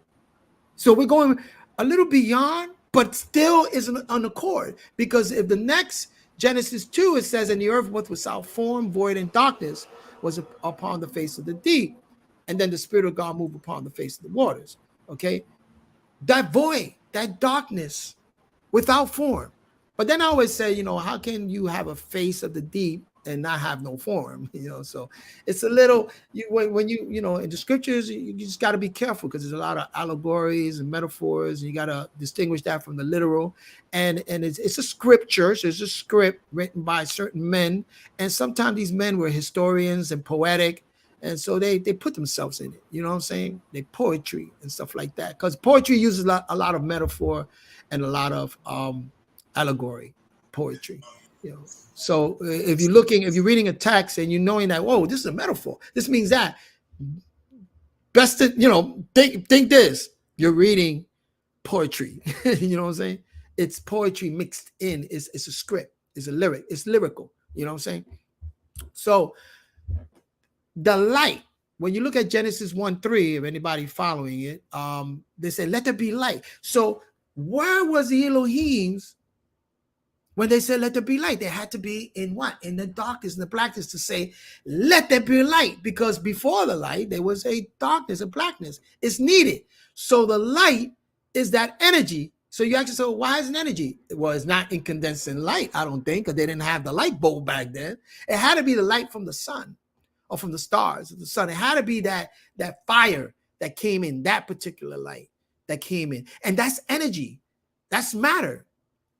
So we're going a little beyond, but still is on accord. Because if the next Genesis 2, it says, and the earth was without form, void, and darkness was upon the face of the deep. And then the Spirit of God moved upon the face of the waters. Okay. That void, that darkness without form. But then I always say, you know, how can you have a face of the deep and not have no form? You know, so it's a little, when you know, in the scriptures, you just got to be careful because there's a lot of allegories and metaphors, and you got to distinguish that from the literal. And it's a scripture, so it's a script written by certain men, and sometimes these men were historians and poetic, and so they put themselves in it. You know what I'm saying? They poetry and stuff like that, because poetry uses a lot of metaphor and a lot of allegory, poetry, you know. So if you're reading a text and you're knowing that, whoa, this is a metaphor, this means that, best to, you know, think this, you're reading poetry. You know what I'm saying? It's poetry mixed in. It's a script, it's a lyric, it's lyrical. You know what I'm saying? So the light, when you look at Genesis 1:3, if anybody following it, they say, let there be light. So where was the Elohim's when they said, let there be light? They had to be in what? In the darkness, in the blackness, to say, let there be light. Because before the light, there was a darkness, a blackness. It's needed. So the light is that energy. So you actually say, well, why is it energy? Well, it's not incandescent light, I don't think, because they didn't have the light bulb back then. It had to be the light from the sun or from the stars of the sun. It had to be that fire that came in, that particular light that came in. And that's energy. That's matter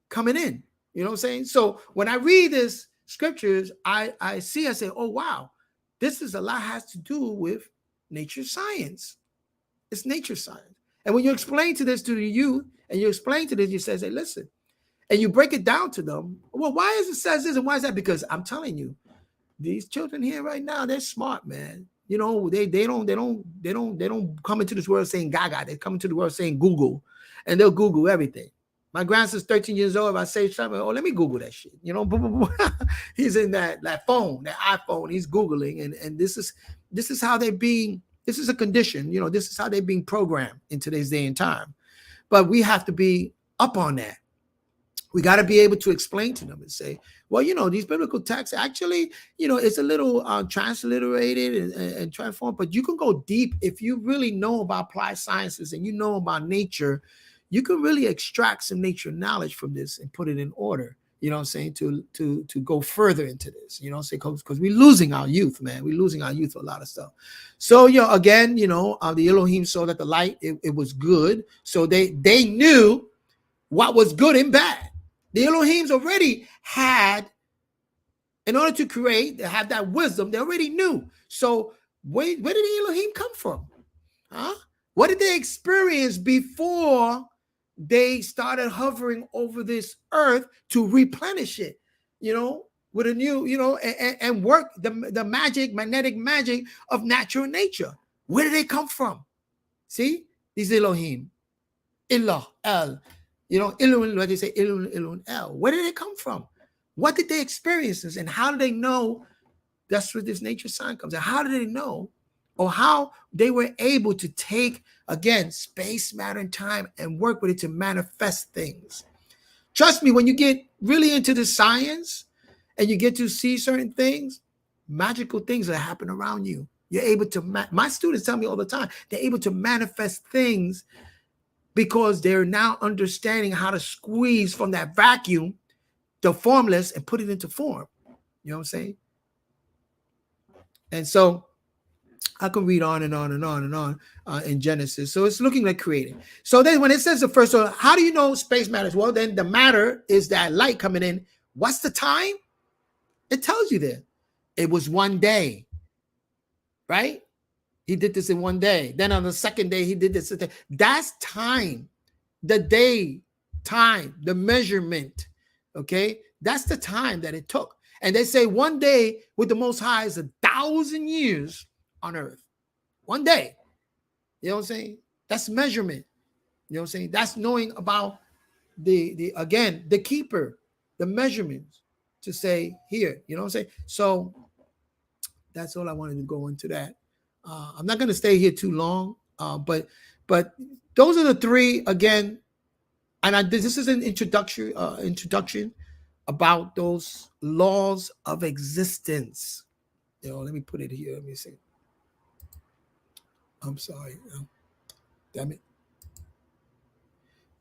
coming in. You know what I'm saying? So when I read this scriptures, I say, oh, wow, this is a lot has to do with nature science. It's nature science. And when you explain to this to the youth, and you explain to this, you say, listen, and you break it down to them. Well, why is it says this and why is that? Because I'm telling you, these children here right now, they're smart, man. You know, they don't come into this world saying Gaga. They come into the world saying Google, and they'll Google everything. My grandson's 13 years old. If I say something, oh, let me Google that shit. You know, he's in that phone, that iPhone. He's Googling, and this is how they're being. This is a condition. You know, this is how they're being programmed in today's day and time. But we have to be up on that. We got to be able to explain to them and say, well, you know, these biblical texts actually, you know, it's a little transliterated and transformed, but you can go deep if you really know about applied sciences and you know about nature. You can really extract some nature knowledge from this and put it in order. You know what I'm saying? To go further into this, you know, say because we're losing our youth, man. We're losing our youth for a lot of stuff. So, you know, again, you know, the Elohim saw that the light, it was good. So they knew what was good and bad. The Elohims already had, in order to create, they have that wisdom, they already knew. So where did the Elohim come from? Huh? What did they experience before they started hovering over this earth to replenish it, you know, with a new, you know, and work the magnetic magic of natural nature? Where did they come from? See, these Elohim, Ilah, El, you know, Elun, what they say, Elun, El. Where did they come from? What did they experience this? And how do they know? That's where this nature sign comes in. How do they know? Or how they were able to take, again, space, matter, and time and work with it to manifest things. Trust me, when you get really into the science and you get to see certain things, magical things that happen around you. You're able to, my students tell me all the time, they're able to manifest things because they're now understanding how to squeeze from that vacuum the formless and put it into form. You know what I'm saying? And so I can read on and on and on and on in Genesis. So it's looking like creating. So then when it says the first one, how do you know space matters? Well, then the matter is that light coming in. What's the time? It tells you there. It was one day, right? He did this in one day. Then on the second day, he did this. That's time, the day, time, the measurement, okay? That's the time that it took. And they say one day with the Most High is 1,000 years on earth. One day. You know what I'm saying? That's measurement. You know what I'm saying? That's knowing about the keeper, the measurements to say here. You know what I'm saying? So that's all I wanted to go into that. I'm not going to stay here too long, but those are the three again. And this is an introduction about those laws of existence. You know, let me put it here. Let me see. I'm sorry. Damn it.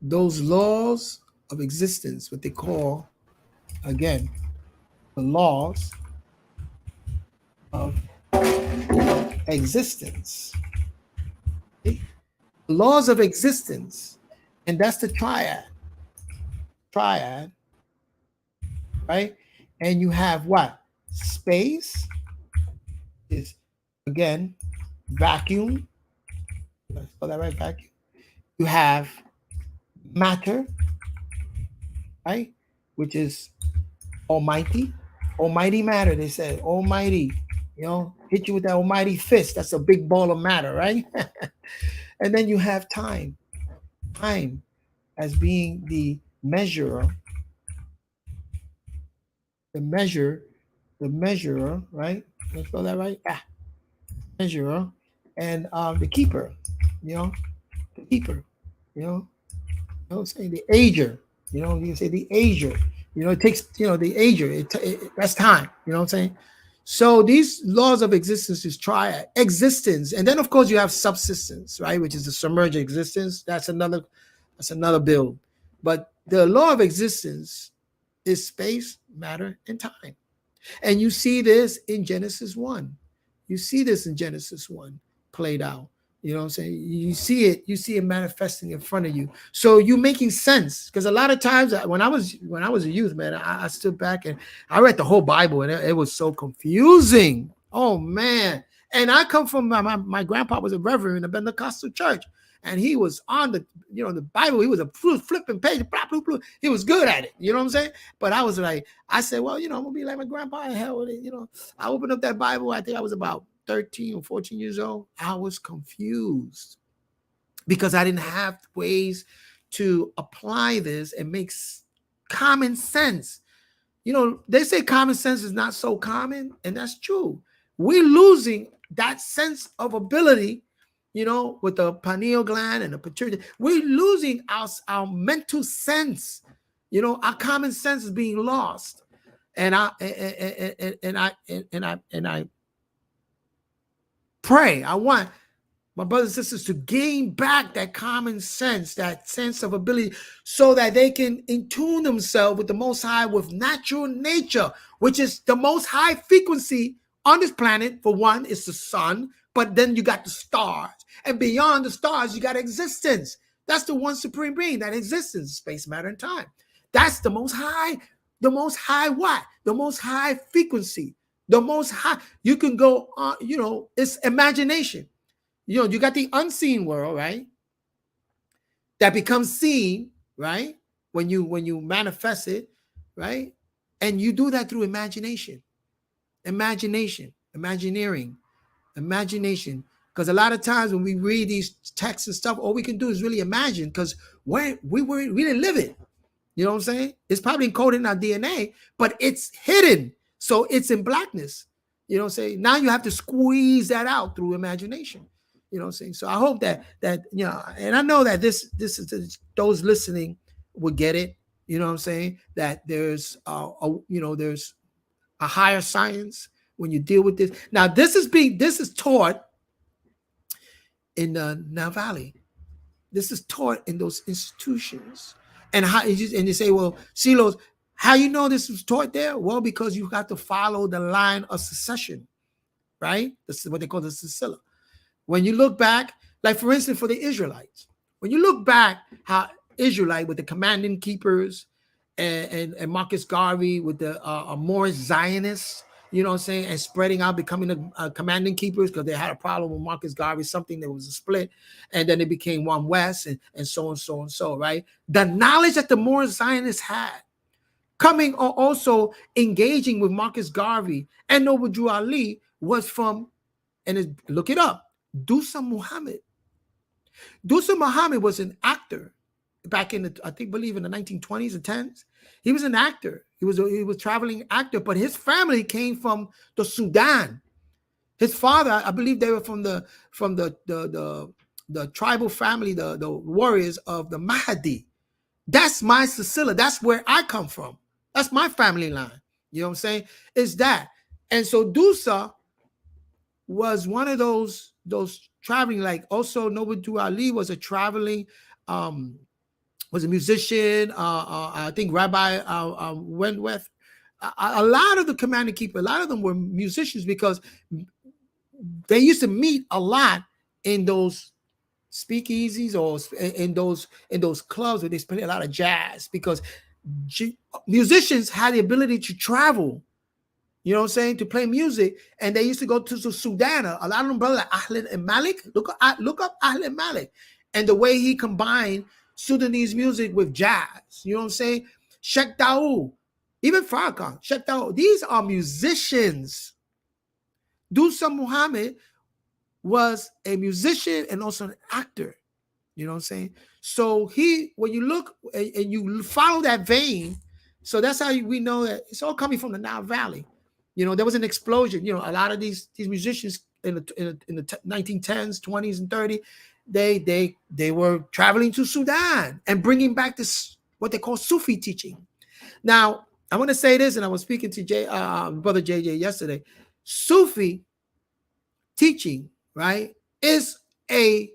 Those laws of existence, what they call, again, the laws of existence. Okay? Laws of existence. And that's the triad. Triad. Right? And you have what? Space is, again, vacuum. Did I spell that right? Vacuum. You have matter, right? Which is almighty. Almighty matter, they said. Almighty. You know, hit you with that almighty fist. That's a big ball of matter, right? And then you have time. Time as being the measurer. The measurer, right? Did I spell that right? Measurer. And the keeper, you know, the keeper, you know saying the ager, you know, you can say the ager, you know, it takes, you know, the ager, that's time, you know what I'm saying? So these laws of existence is triad, existence, and then of course you have subsistence, right, which is the submerged existence. That's another build. But the law of existence is space, matter, and time. And you see this in Genesis 1. You see this in Genesis 1 played out. You know what I'm saying? You see it manifesting in front of you. So you're making sense. Because a lot of times when I was a youth, man, I stood back and I read the whole Bible, and it was so confusing. Oh man. And I come from my grandpa was a reverend in a Pentecostal church, and he was on the Bible. He was a flipping page, blah, blah, blah. He was good at it. You know what I'm saying? But I was like, I said, well, I'm gonna be like my grandpa. Hell with it. I opened up that Bible. I think I was about 13 or 14 years old. I was confused because I didn't have ways to apply this and make common sense. They say common sense is not so common, and that's true. We're losing that sense of ability, with the pineal gland and the pituitary. We're losing our mental sense. Our common sense is being lost. And I pray. I want my brothers and sisters to gain back that common sense, that sense of ability, so that they can tune themselves with the Most High, with natural nature, which is the most high frequency on this planet. For one, it's the sun, but then you got the stars, and beyond the stars, you got existence. That's the one supreme being, that existence, space, matter, and time. That's the most high. The most high what? The most high frequency. The most high. You can go on, it's imagination. You got the unseen world, right? That becomes seen, right? When you manifest it, right? And you do that through imagination. Imagination. Because a lot of times when we read these texts and stuff, all we can do is really imagine, because we didn't live it. You know what I'm saying? It's probably encoded in our DNA, but it's hidden. So it's in blackness. You know what I'm saying? Now you have to squeeze that out through imagination. You know what I'm saying? So I hope that and I know that this is those listening will get it. You know what I'm saying? That there's there's a higher science when you deal with this. Now this is taught in the Nile Valley. This is taught in those institutions. And you say, well, Ceelos, how you know this was taught there? Well, because you got to follow the line of succession, right? This is what they call the Sicilla. When you look back, like for instance, for the Israelites, when you look back how Israelite with the commanding keepers and Marcus Garvey with the Morris Zionists, you know what I'm saying, and spreading out, becoming the commanding keepers, because they had a problem with Marcus Garvey, something that was a split, and then it became One West, and so on, so on, so, right? The knowledge that the Morris Zionists had, coming or also engaging with Marcus Garvey and Noble Drew Ali, was from, look it up, Dusa Muhammad. Dusa Muhammad was an actor back in the, believe in the 1920s and 10s. He was an actor. He was a traveling actor, but his family came from the Sudan. His father, I believe they were from the tribal family, the warriors of the Mahdi. That's my Sicily. That's where I come from. That's my family line. You know what I'm saying? It's that. And so Dusa was one of those traveling, like also Noble Drew Ali was a traveling, was a musician. I think Rabbi Wentworth. A lot of the commanding keeper, a lot of them were musicians, because they used to meet a lot in those speakeasies or in those clubs where they play a lot of jazz, because musicians had the ability to travel. You know what I'm saying? To play music. And they used to go to Sudan. A lot of them brothers like Ahmed and Malik. Look up Ahmed Malik. And the way he combined Sudanese music with jazz. You know what I'm saying? Sheikh Daoud. Even Farrakhan. Sheikh Daoud. These are musicians. Dusa Muhammad was a musician and also an actor. You know what I'm saying? So when you look and you follow that vein, so that's how we know that it's all coming from the Nile Valley. You know, there was an explosion. You know, a lot of these musicians in the 1910s, 20s, and 30s, they were traveling to Sudan and bringing back this what they call Sufi teaching. Now, I want to say this, and I was speaking to Brother JJ yesterday. Sufi teaching, right, is a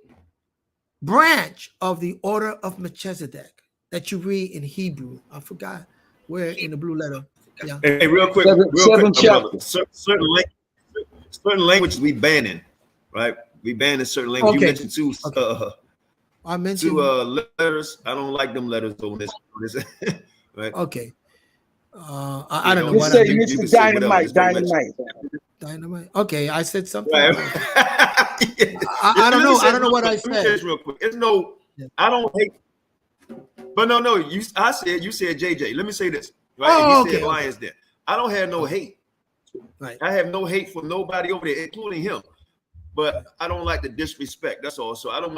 branch of the order of Melchizedek that you read in Hebrew. I forgot where in the blue letter. Yeah. Hey, real quick, certain languages we banning, right? We banned a certain language. Okay. You mentioned two. I mentioned two letters. I don't like them letters on this. Right? Okay. I don't know You what say I mean. Mr. Dynamite, Dynamite. Okay, I said something. Right. I don't know. I don't know what I said. Real quick. It's no. I don't hate. But no. You said JJ. Let me say this. Right. Oh, and you said Lions there. I don't have no hate. Right. I have no hate for nobody over there, including him. But I don't like the disrespect. That's all. So I don't.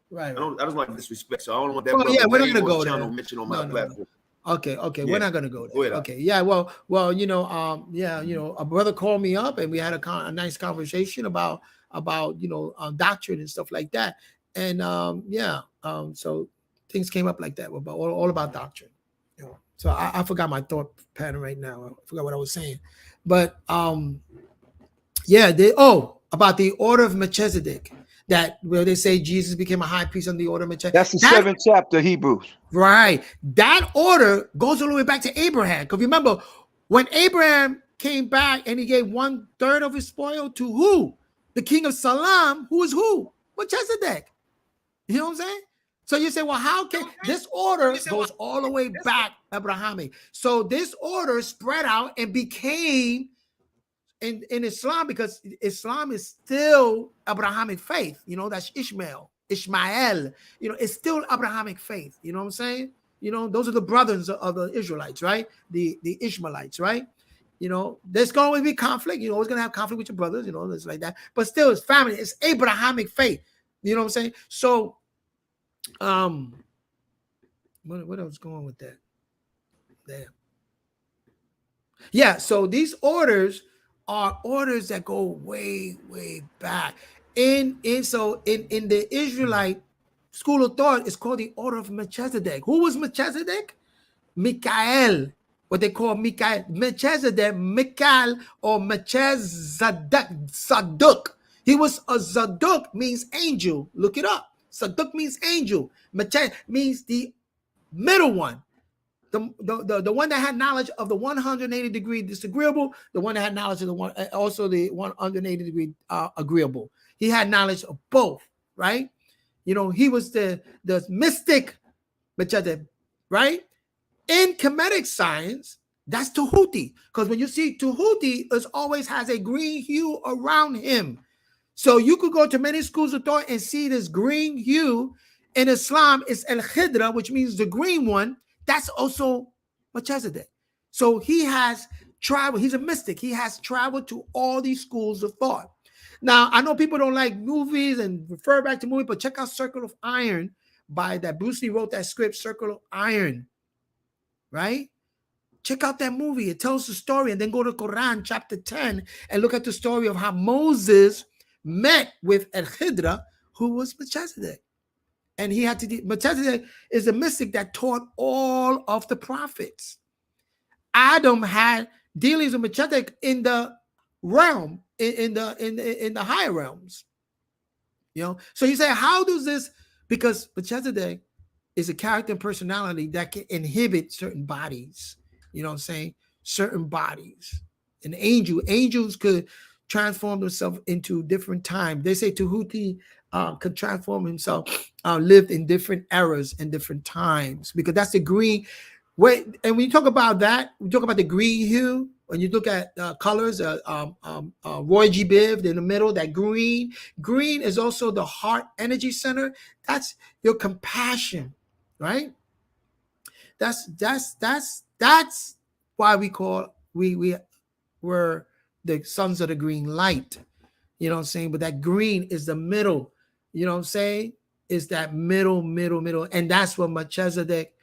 Right. I don't like disrespect. So I don't want that. Well, yeah, we're not gonna go there. there. Mention on my platform. Okay, Yeah. we're not gonna go there. Go ahead, okay, yeah, well, a brother called me up and we had a nice conversation about doctrine and stuff like that, and so things came up like that about all about doctrine. So I forgot my thought pattern right now. I forgot what I was saying, but about the order of Melchizedek. That where they say Jesus became a high priest on the order of Melchizedek. That's the 7th chapter, Hebrews. Right. That order goes all the way back to Abraham. Because remember, when Abraham came back and he gave 1/3 of his spoil to who? The king of Salem, who is who? Melchizedek. You know what I'm saying? So you say, well, how can this order goes all the way back Abrahamic? So this order spread out and became in Islam, because Islam is still Abrahamic faith, that's Ishmael, it's still Abrahamic faith, you know what I'm saying? Those are the brothers of the Israelites, right? The Ishmaelites, right? There's going to always be conflict, you're always going to have conflict with your brothers, it's like that, but still it's family, it's Abrahamic faith, you know what I'm saying? So, what else going with that? Damn. Yeah, so these orders are orders that go way, way back. In the Israelite school of thought, it's called the order of Melchizedek. Who was Melchizedek? Michael, what they call Michael. Melchizedek, Michael, or Melchizedek. He was a Zadok, means angel. Look it up. Zadok means angel. Melchizedek means the middle one. The one that had knowledge of the 180 degree disagreeable, the one that had knowledge of the 180 degree agreeable. He had knowledge of both, right? He was the mystic, right? In Kemetic science, that's Tahuti, because when you see Tahuti, it always has a green hue around him. So you could go to many schools of thought and see this green hue. In Islam, it's El Khidra, which means the green one. That's also Melchizedek. So he has traveled. He's a mystic. He has traveled to all these schools of thought. Now, I know people don't like movies and refer back to movies, but check out Circle of Iron by that Bruce Lee wrote that script, Circle of Iron, right? Check out that movie. It tells the story, and then go to Quran chapter 10 and look at the story of how Moses met with El Khidra, who was Melchizedek. And he had to, Melchizedek is a mystic that taught all of the prophets. Adam had dealings with Melchizedek in the realm, in the higher realms. So you say, how does this? Because Melchizedek is a character and personality that can inhibit certain bodies. You know what I'm saying? Certain bodies. An angels could transform themselves into different time. They say Tahuti could transform himself, lived in different eras and different times, because that's the green. And when you talk about that, we talk about the green hue. When you look at colors, Roy G. Biv in the middle, that green is also the heart energy center. That's your compassion, right? That's why we were the sons of the green light. You know what I'm saying? But that green is the middle. You know what I'm saying? Is that middle. And that's what Melchizedek,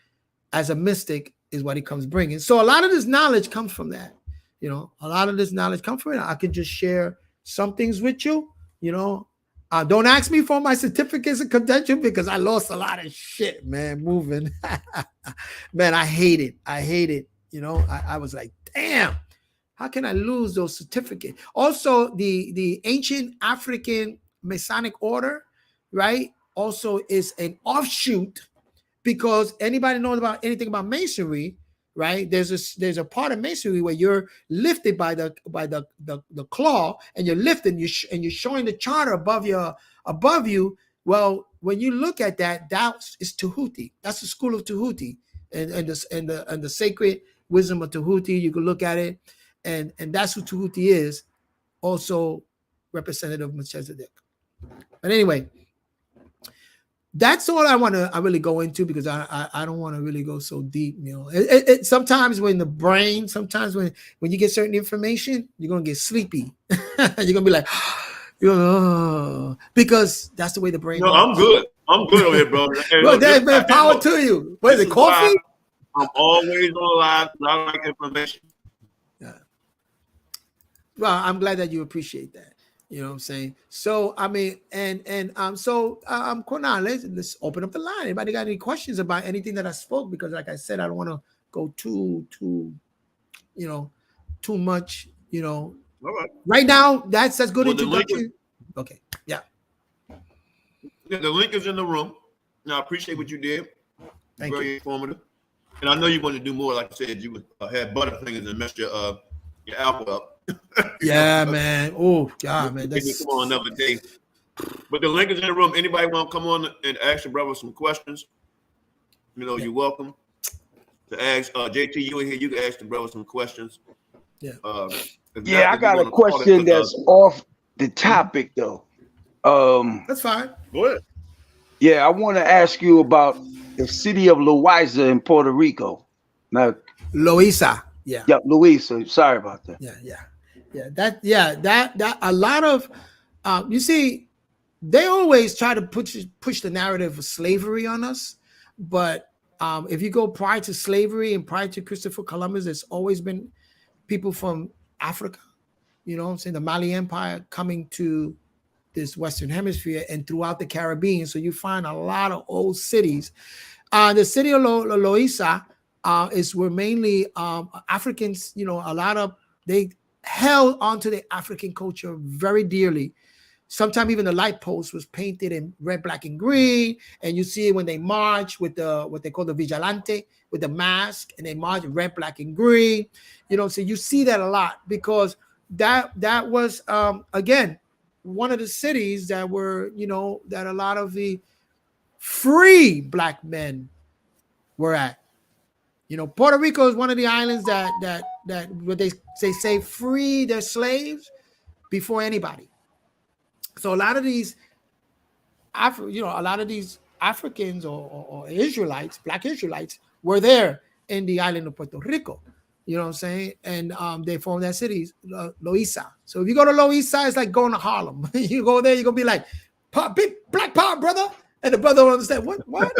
as a mystic, is what he comes bringing. So a lot of this knowledge comes from that. A lot of this knowledge comes from it. I could just share some things with you. Don't ask me for my certificates of credential, because I lost a lot of shit, man, moving. Man, I hate it. I was like, damn. How can I lose those certificates? Also, the ancient African Masonic order, right, also is an offshoot, because anybody knows about anything about Masonry, right? There's a part of masonry where you're lifted by the claw, and you're lifting, and you're showing the charter above you. Well, when you look at that is Tahuti. That's the school of Tahuti, and the sacred wisdom of Tahuti. You can look at it, and that's who Tahuti is, also representative of Melchizedek. But anyway, that's all I really go into, because I don't want to really go so deep. It sometimes when you get certain information, you're gonna get sleepy. You're gonna be like, because that's the way the brain. No, I'm good over here, bro. Well, there's been power to you. What is it, coffee? I'm always on live. I like information. Yeah. Well, I'm glad that you appreciate that. You know what I'm saying? So I mean, Qanath, let's open up the line. Anybody got any questions about anything that I spoke? Because like I said, I don't want to go too much. All right. Right now, that's good introduction. Okay. Yeah. The link is in the room. Now, I appreciate what you did. Thank Very you. informative. And I know you want to do more. Like I said, you had butterfingers and messed your apple up. Yeah, man. Oh, God, man. That's come on another day. But the link is in the room. Anybody want to come on and ask your brother some questions? You're welcome to ask. JT, you in here? You can ask the brother some questions. Yeah. I got a question that's off the topic though. That's fine. Go ahead. Yeah, I want to ask you about the city of Loaiza in Puerto Rico. Now, Loaiza. Yeah. Yep, Loaiza. Sorry about that. That a lot of you see, they always try to push the narrative of slavery on us, but if you go prior to slavery and prior to Christopher Columbus, there's always been people from Africa, you know what I'm saying, the Mali Empire coming to this Western Hemisphere and throughout the Caribbean. So you find a lot of old cities. The city of Loaiza were mainly Africans. A lot of they held onto the African culture very dearly. Sometimes even the light post was painted in red, black, and green. And you see it when they march with what they call the vigilante, with the mask, and they march in red, black, and green. So you see that a lot, because that was again one of the cities that were, that a lot of the free black men were at. Puerto Rico is one of the islands that what they say free their slaves before anybody. So a lot of these, Africans or Israelites, black Israelites, were there in the island of Puerto Rico. You know what I'm saying? And they formed that city, Loaiza. So if you go to Loaiza, it's like going to Harlem. You go there, you're gonna be like, big black power, brother. And the brother don't understand what? Well,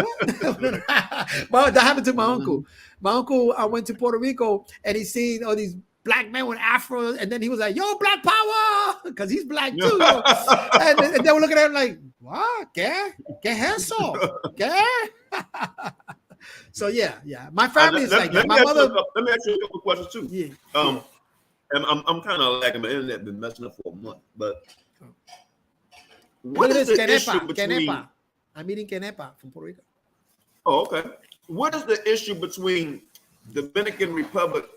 that happened to my uncle. My uncle went to Puerto Rico and he seen all these black men with afros, and then he was like, "Yo, black power," because he's black too. And they were looking at him like, "What? ¿Qué eso? ¿Qué?" So yeah. My family is like that. My mother. Let me ask you a couple questions too. Yeah. And I'm kind of lagging. My internet been messing up for a month, but what is this? Qanath. I'm eating Qanath from Puerto Rico. Oh, okay. What is the issue between Dominican Republic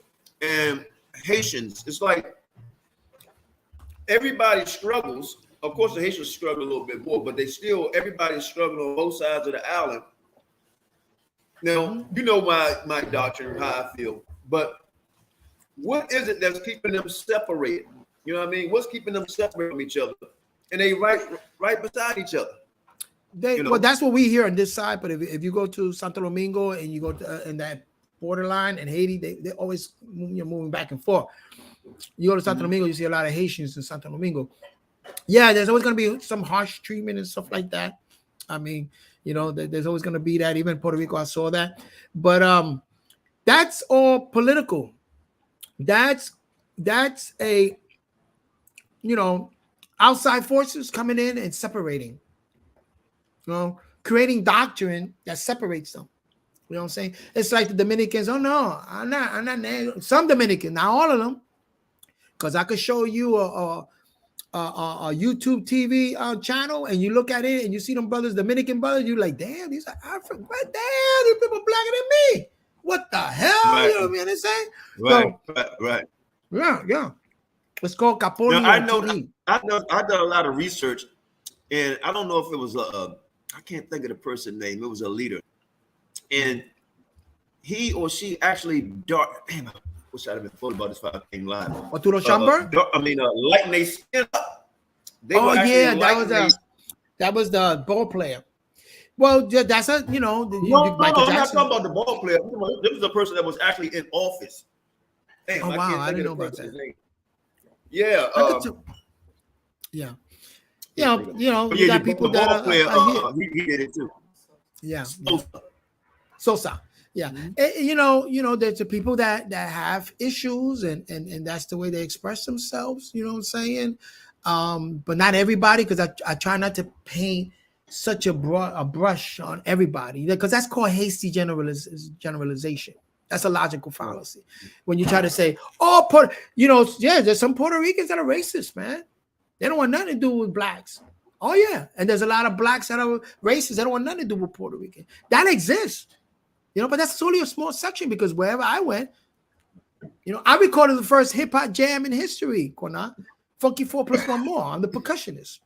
and Haitians? It's like everybody struggles. Of course, the Haitians struggle a little bit more, but everybody's struggling on both sides of the island. Now, you know my doctrine, how I feel, but what is it that's keeping them separated? You know what I mean? What's keeping them separate from each other? And they right beside each other. Well, that's what we hear on this side. But if you go to Santo Domingo and you go to in that borderline in Haiti, they always moving back and forth. You go to Santo Domingo, you see a lot of Haitians in Santo Domingo. Yeah, there's always going to be some harsh treatment and stuff like that. I mean, there's always going to be that. Even in Puerto Rico, I saw that. But that's all political. That's a outside forces coming in and separating. Creating doctrine that separates them. You know what I'm saying? It's like the Dominicans. Oh no, I'm not. Some Dominicans, not all of them, because I could show you a YouTube TV channel, and you look at it and you see them brothers, Dominican brothers. You're like, damn, these are African. Damn, these people blacker than me. What the hell? Right. You know what I'm saying? Right, So, right. Yeah. It's called Capoli. Now, I've done a lot of research, and I don't know if it was I can't think of the person's name. It was a leader, and he or she actually damn, I wish I'd have been told about this if I came live. Arturo Schomburg? Lighten their skin up. That was the ball player. Well, that's a No, Michael I'm not Jackson. talking about the ball player. This was a person that was actually in office. Damn, Oh wow, I didn't know about that. Name. Yeah. Yeah. You got people that are he did it too. Yeah. Sosa. Yeah. There's the people that have issues and that's the way they express themselves, you know what I'm saying? But not everybody, because I try not to paint such a brush on everybody, because that's called hasty generalization. That's a logical fallacy. When you try to say, there's some Puerto Ricans that are racist, man. They don't want nothing to do with blacks. Oh yeah, and there's a lot of blacks that are racist. They don't want nothing to do with Puerto Rican. That exists, but that's only a small section, because wherever I went, I recorded the first hip hop jam in history, Qanath. Funky 4 plus 1 more. I'm the percussionist.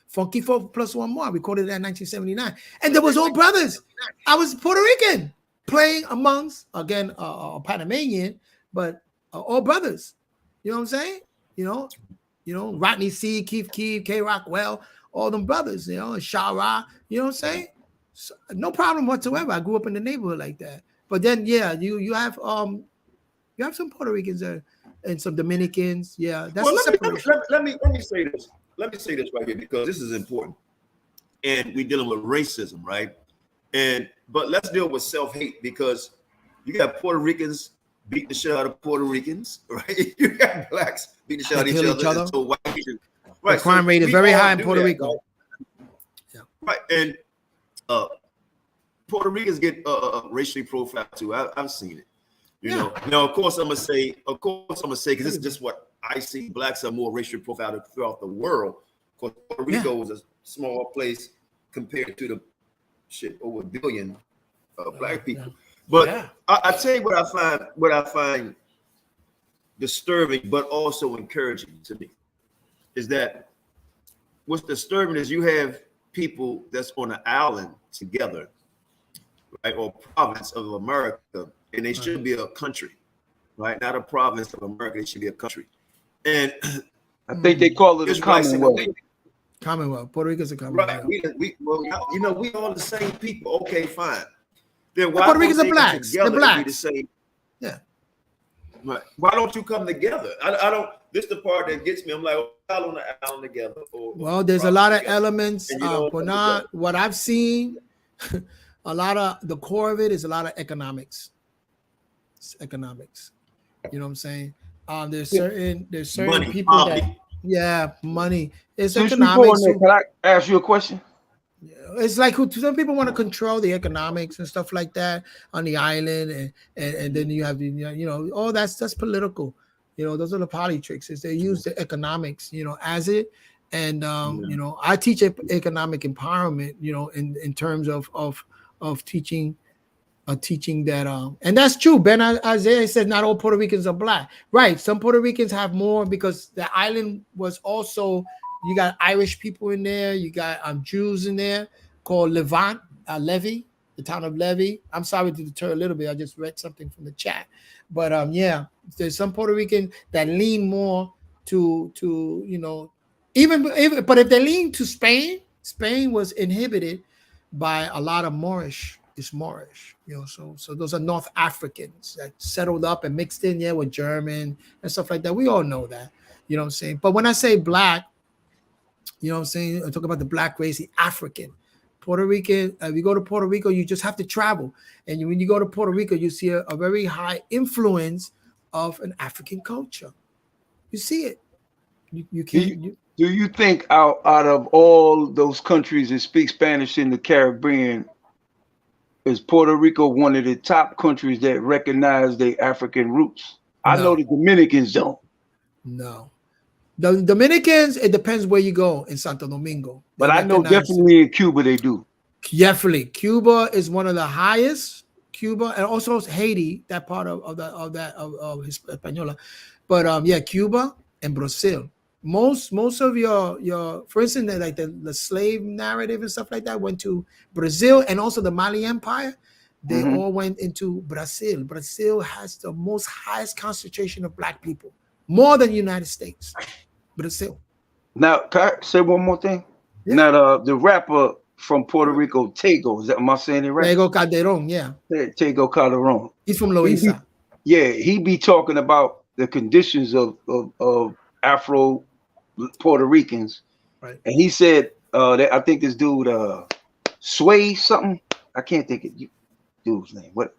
Funky 4 plus 1 more. I recorded that in 1979, and there was all brothers. I was Puerto Rican playing amongst, again, a Panamanian, but all brothers. You know what I'm saying? Rodney C, Keith, K Rockwell, all them brothers, and Shara, you know what I'm saying? So, no problem whatsoever. I grew up in the neighborhood like that. But then, you have some Puerto Ricans and some Dominicans. Yeah, that's let me say this. Let me say this right here, because this is important. And we're dealing with racism, right? But let's deal with self-hate, because you got Puerto Ricans beat the shit out of Puerto Ricans, right? You got blacks beat the shit out of each other. So white people, right? The crime rate is very high in Puerto Rico. Right? Yeah. Right. And Puerto Ricans get racially profiled too. I've seen it. You know. Now, of course, I'm gonna say, because this is just what I see. Blacks are more racially profiled throughout the world. Of course, Puerto Rico is a small place compared to the over 1 billion black people. But I tell you what I find disturbing, but also encouraging to me, is that what's disturbing is you have people that's on an island together, right, or province of America, and they should be a country, right? Not a province of America, they should be a country. And I think they call it a Commonwealth. Commonwealth. Puerto Rico's a Commonwealth. Right. We all the same people. Okay, fine. Then why Puerto Ricans are blacks. They're blacks. The same? Yeah. Right. Why don't you come together? I don't. This is the part that gets me. I'm like, all on the island together. Well, there's a lot of elements. What I've seen, a lot of the core of it is a lot of economics. It's economics. You know what I'm saying? There's certain money, people poverty. Money. It's Since economics. Can I ask you a question? It's like some people want to control the economics and stuff like that on the island, and then you have that's political. Those are the politics. Is they use the economics, as it, and I teach economic empowerment, in terms of teaching that, and that's true. Ben Isaiah says not all Puerto Ricans are black, right? Some Puerto Ricans have more, because the island was also, you got Irish people in there, you got Jews in there called Levy, the town of Levy. I'm sorry to deter a little bit. I just read something from the chat, but there's some Puerto Rican that lean more to but if they lean to Spain was inhibited by a lot of Moorish. It's Moorish, so those are North Africans that settled up and mixed in with German and stuff like that. We all know that, you know what I'm saying? But when I say black, you know what I'm saying, I talk about the black race, the African. Puerto Rican, if you go to Puerto Rico, you just have to travel. And when you go to Puerto Rico, you see a very high influence of an African culture. You see it. You can't. Do you think out of all those countries that speak Spanish in the Caribbean, is Puerto Rico one of the top countries that recognize their African roots? I know the Dominicans don't. No. The Dominicans, it depends where you go in Santo Domingo. But I know definitely in Cuba they do. Definitely. Cuba is one of the highest. Cuba, and also Haiti, that part of Hispaniola. But yeah, Cuba and Brazil. Most of your, for instance, like the slave narrative and stuff like that went to Brazil, and also the Mali Empire. They all went into Brazil. Brazil has the most highest concentration of black people, more than United States. Brazil. Now, can I say one more thing? Yeah. Now, the rapper from Puerto Rico, Tego, am I saying it right? Tego Calderon, yeah. Tego Calderon. He's from Loíza. He be talking about the conditions of Afro Puerto Ricans, right? And he said that I think this dude Sway something. I can't think of dude's name. What?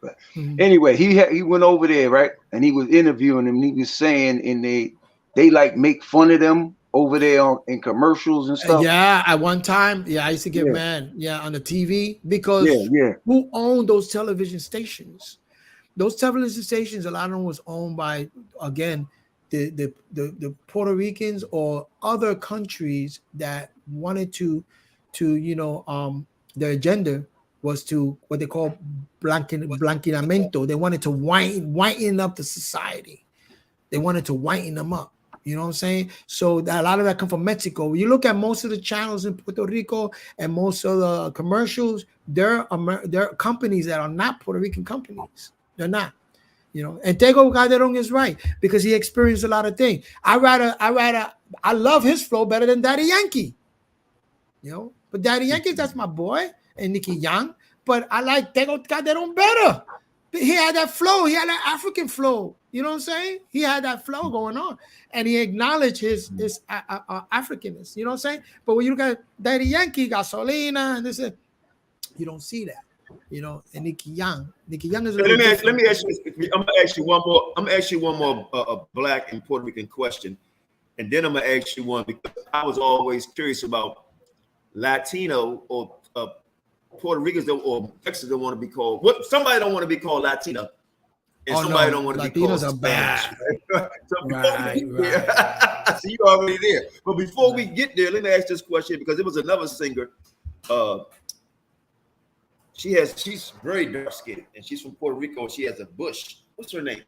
Anyway, he went over there, right? And he was interviewing him. And he was saying, and they like make fun of them over there in commercials and stuff. Yeah, at one time, I used to get mad. Yeah, on the TV because who owned those television stations? Those television stations, a lot of them was owned by, again, the Puerto Ricans or other countries that wanted to their agenda was to what they call blanqueamiento. They wanted to whiten up the society. They wanted to whiten them up. You know what I'm saying? So a lot of that come from Mexico. When you look at most of the channels in Puerto Rico and most of the commercials, they're companies that are not Puerto Rican companies. They're not. And Tego Calderon is right because he experienced a lot of things. I love his flow better than Daddy Yankee. But Daddy Yankee, that's my boy, and Nicky Young. But I like Tego Calderon better. He had that flow. He had that African flow. You know what I'm saying? He had that flow going on, and he acknowledged his Africanness. You know what I'm saying? But when you look at Daddy Yankee, Gasolina, and this, you don't see that. And Nicky Young is. Let me ask you. I'm gonna ask you one more. I'm gonna ask you one more Black and Puerto Rican question, and then I'm gonna ask you one because I was always curious about Latino or Puerto Ricans or Mexicans don't want to be called. Somebody don't want to be called Latino, and somebody don't want to be called Spanish. Right. So you already there. But before we get there, let me ask this question because it was another singer. She's very dark skinned and she's from Puerto Rico. And she has a bush. What's her name?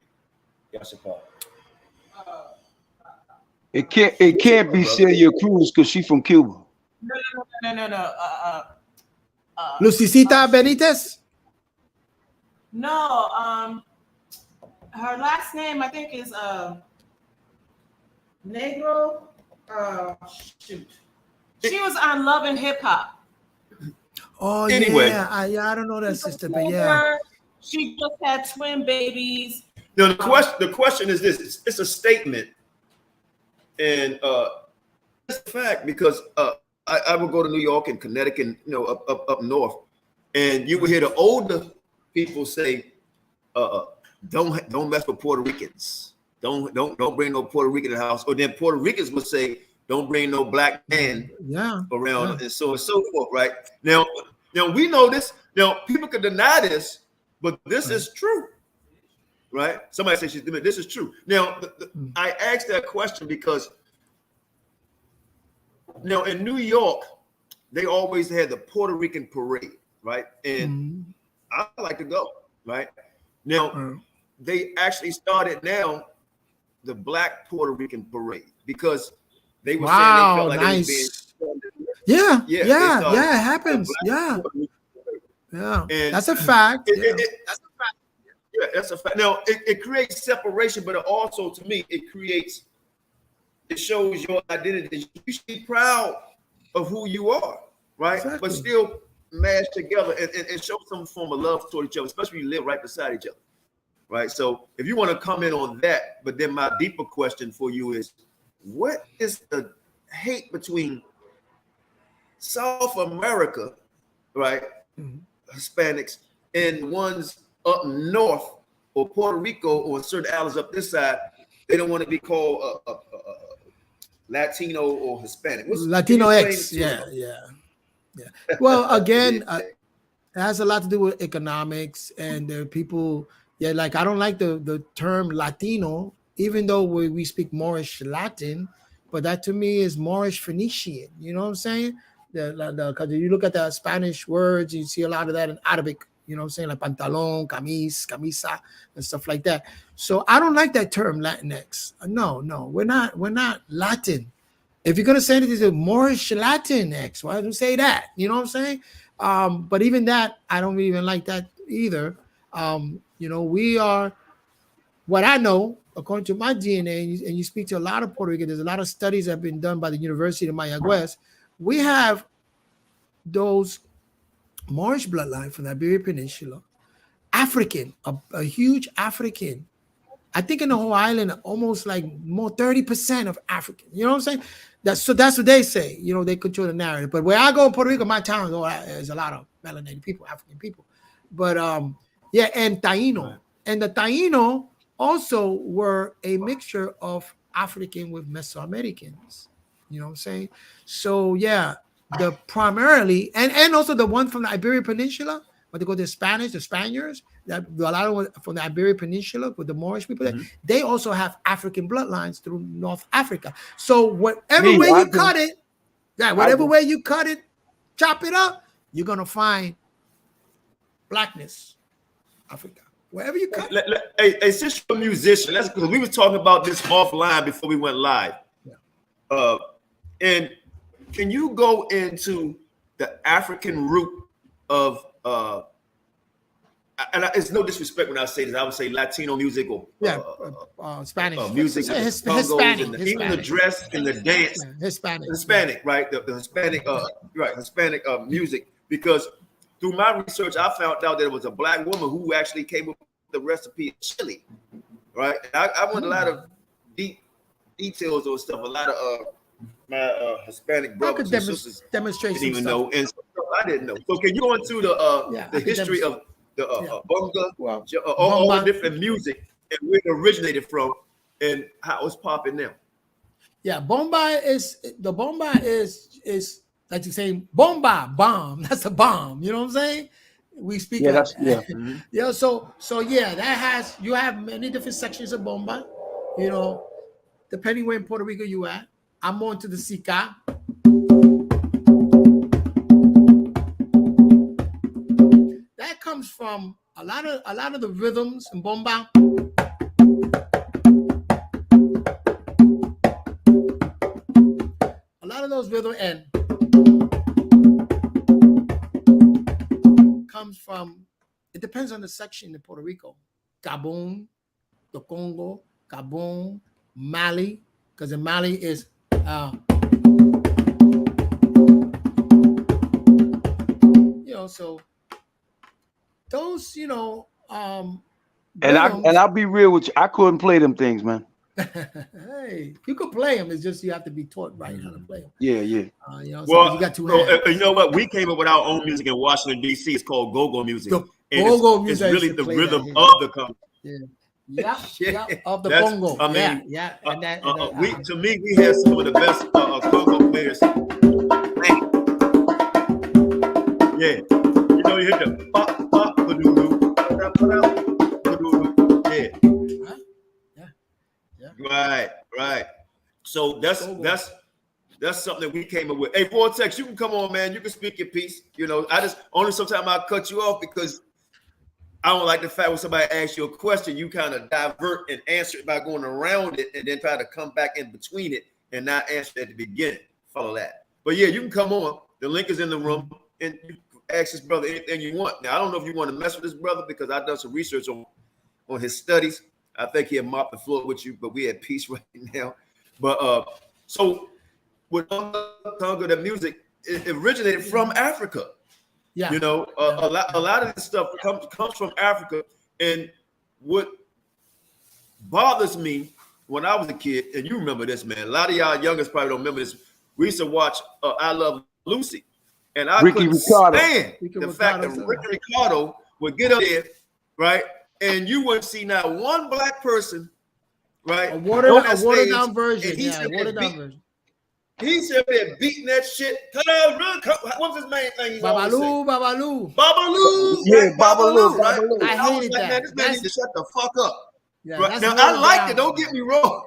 It can't be Celia Cruz because she's from Cuba. No. Lucicita Benitez? No, her last name I think is Negro. Shoot. She was on Love and Hip Hop. Oh, anyway. I don't know that sister, but yeah. She just had twin babies. The question is this: it's a statement, and it's a fact because I would go to New York and Connecticut, up north, and you would hear the older people say, "Don't mess with Puerto Ricans. Don't bring no Puerto Rican in the house." Or then Puerto Ricans would say, "Don't bring no black man around," and so on and so forth. Right now we know this. Now people can deny this, but this is true. Right? Somebody says this is true. Now I asked that question because. Now in New York, they always had the Puerto Rican parade, right? And I like to go, right? Now they actually started now the Black Puerto Rican parade because they were saying they felt like nice. It was being Yeah, it happens. Yeah. And that's a fact. That's a fact. Yeah, that's a fact. Now it creates separation, but it also, to me, it shows your identity. You should be proud of who you are, right? Exactly. But still mash together and show some form of love toward each other, especially when you live right beside each other, right? So if you want to comment on that, but then my deeper question for you is, what is the hate between South America, right, Hispanics, and ones up north or Puerto Rico or certain islands up this side? They don't want to be called Latino or Hispanic. Latino X, yeah. Well, again, it has a lot to do with economics and there are people. Yeah, like I don't like the term Latino, even though we speak Moorish Latin, but that to me is Moorish Phoenician. You know what I'm saying? Because you look at the Spanish words, you see a lot of that in Arabic You know what I'm saying? Like pantalon, camisa, and stuff like that. So I don't like that term Latinx. No, we're not Latin. If you're gonna say it, it's a Moorish Latinx. Why don't you say that? You know what I'm saying? But even that, I don't even like that either. You know, we are what I know, according to my DNA, and you speak to a lot of Puerto Ricans, there's a lot of studies that have been done by the University of Mayagüez. We have those Moorish bloodline from the Iberian Peninsula, African, a huge African. I think in the whole island, almost like more 30% of African. You know what I'm saying? That's what they say. You know, they control the narrative. But where I go in Puerto Rico, my town, there's a lot of melanated people, African people. But yeah, and Taino. And the Taino also were a mixture of African with Mesoamericans. You know what I'm saying? So yeah, the primarily and also the one from the Iberian Peninsula, what they call the Spanish, the Spaniards, that a lot of from the Iberian Peninsula with the Moorish people, they also have African bloodlines through North Africa. So whatever way you cut it, whatever way you cut it, chop it up, you're gonna find blackness, Africa. Wherever you cut. Hey, since you're a musician, that's because we were talking about this offline before we went live. Yeah. And can you go into the African root of and it's no disrespect when I say this, I would say Latino music or Spanish music, Hispanic, even the dress and the dance, Hispanic, right? The Hispanic, Hispanic music. Because through my research, I found out that it was a black woman who actually came up with the recipe of chili, right? I went a lot of deep details or stuff. A lot of my Hispanic brothers and sisters didn't even know, and stuff I didn't know. So can you go into the history of the bonga, all the different music and where it originated from and how it's popping now? Yeah, bomba is like you say, bomba, bomb. That's a bomb. You know what I'm saying? We speak. Yeah, Yeah. So yeah, you have many different sections of bomba. You know, depending where in Puerto Rico you at. I'm on to the Sika. That comes from a lot of the rhythms in bomba. A lot of those rhythms and comes from, it depends on the section in Puerto Rico. Gabon, the Congo, Gabon, Mali, because in Mali is so those, and I'll be real with you, I couldn't play them things, man. Hey, you could play them. It's just you have to be taught right how to play them. Yeah. Well, you got two hands. You know what? We came up with our own music in Washington D.C. It's called go-go music. Go-go music. It's really the rhythm of the country. Yeah, of the Congo. I mean, yeah. To me, we have some of the best Congo players. Yeah, you know, you hit the yeah. Right. So that's something that we came up with. Hey, Vortex, you can come on, man. You can speak your piece. You know, sometimes I cut you off because I don't like the fact when somebody asks you a question, you kind of divert and answer it by going around it and then try to come back in between it and not answer at the beginning. Follow that. But yeah, you can come on. The link is in the room and you can ask this brother anything you want. Now, I don't know if you want to mess with this brother because I've done some research on his studies. I think he'll mop the floor with you, but we at peace right now. But so with Congo, the music, it originated from Africa. Yeah, you know, a lot of this stuff comes from Africa. And what bothers me when I was a kid, and you remember this, man. A lot of y'all youngers probably don't remember this. We used to watch I Love Lucy, and I couldn't stand the fact that Ricky Ricardo would get up there, right, and you wouldn't see not one black person, right? A watered down version. He's up there beating that shit. What's his main thing? Babalu. Yeah, Babalu. Right? I hated that. Man, this man needs to shut the fuck up. Yeah, right? Now I liked it. Don't get me wrong.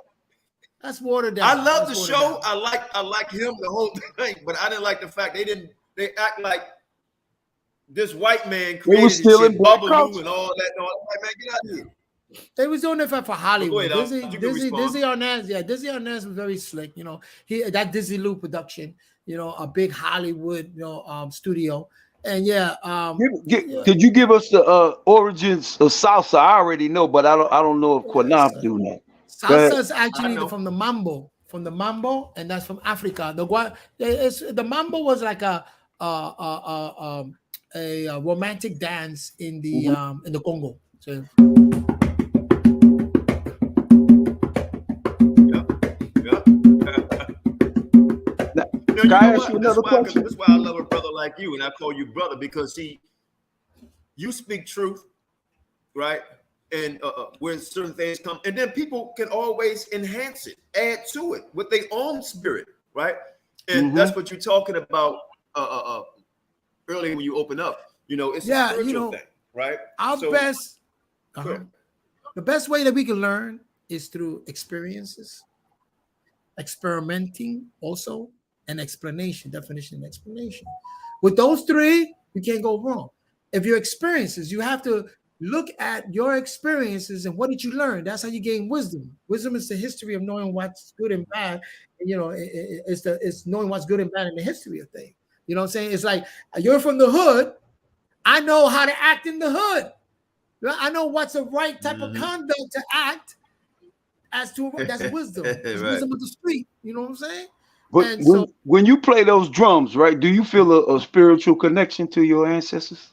That's watered down. I love the show. I like him, the whole thing. But I didn't like the fact they act like this white man They created was this stealing shit, black Bubbaloo culture. and all that. White man, get out of here. They was doing it for Hollywood. Go ahead, you can respond. Dizzy Arnaz, yeah, Dizzy Arnaz was very slick. You know, that Dizzy Lou production. You know, a big Hollywood, studio. And yeah, Could you give us the origins of salsa? I already know, but I don't know if Qanath do that. Salsa is actually from the mambo, and that's from Africa. The mambo was like a romantic dance in the Congo. So. Can I ask you another question? That's why I love a brother like you, and I call you brother because you speak truth, right? And where certain things come, and then people can always enhance it, add to it with their own spirit, right? And that's what you're talking about earlier when you open up. You know, it's a spiritual thing, right? The best way that we can learn is through experiences, experimenting also, and explanation, definition and explanation. With those three, you can't go wrong. If your experiences, you have to look at your experiences and what did you learn? That's how you gain wisdom. Wisdom is the history of knowing what's good and bad. You know, it's knowing what's good and bad in the history of things. You know what I'm saying? It's like you're from the hood. I know how to act in the hood. I know what's the right type of conduct to act as to that's wisdom. It's Right. wisdom of the street. You know what I'm saying? But when you play those drums, right, do you feel a spiritual connection to your ancestors?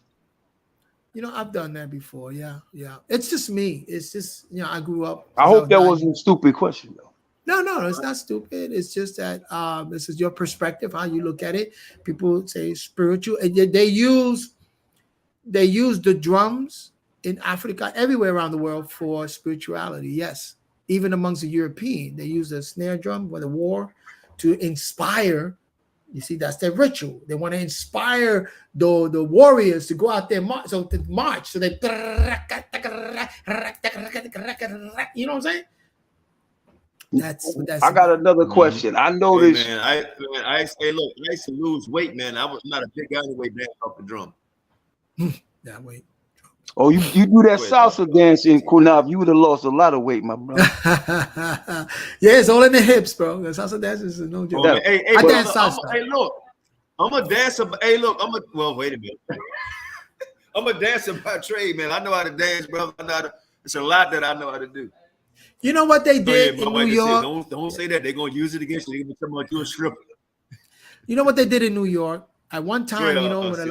You know, I've done that before. Yeah. It's just me. It's just, I grew up. I hope that wasn't a stupid question, though. No, it's not stupid. It's just that this is your perspective, how you look at it. People say spiritual, and they use the drums in Africa, everywhere around the world for spirituality. Yes, even amongst the European, they use the snare drum for the war to inspire. You see, that's their ritual. They want to inspire the warriors to go out there march. So they, you know what I'm saying? That's I got another question. I noticed. Hey, man, I say, look, I used to lose weight, man. I was not a big guy anyway, dance off the drum. Yeah, wait. Oh, you do that salsa dance in Qanath, you would have lost a lot of weight, my brother. Yeah, it's all in the hips, bro. The salsa dance is no joke. Oh, hey, I dance salsa. Hey, look, I'm a dancer. Hey, look, well, wait a minute. I'm a dancer by trade, man. I know how to dance, brother. It's a lot that I know how to do. You know what they did in New York? Don't say that. They're gonna use it against you. They're gonna tell you a stripper. You know what they did in New York? At one time, with a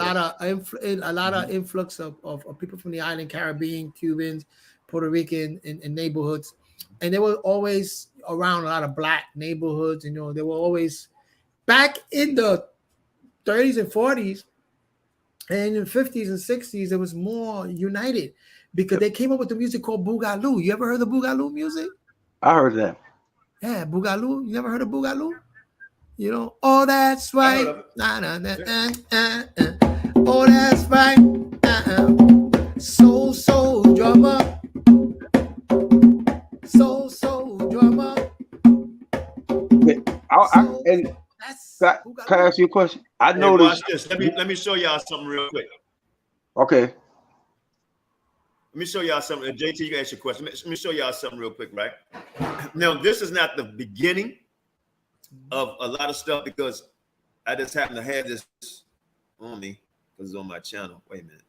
lot of influx of people from the island, Caribbean, Cubans, Puerto Rican, in neighborhoods, and they were always around a lot of black neighborhoods. You know, they were always back in the 30s and 40s, and in the 50s and 60s, it was more united because they came up with the music called Boogaloo. You ever heard of Boogaloo music? I heard that. Yeah, Boogaloo. You never heard of Boogaloo? You know, oh, that's right. Oh, that's right. Soul drummer. Soul drummer. Can I ask you a question? I noticed. Watch this. Let me show y'all something real quick. Okay. Let me show y'all something. JT, you can ask your question. Let me show y'all something real quick, right? Now, this is not the beginning of a lot of stuff because I just happen to have this on me because it's on my channel. Wait a minute.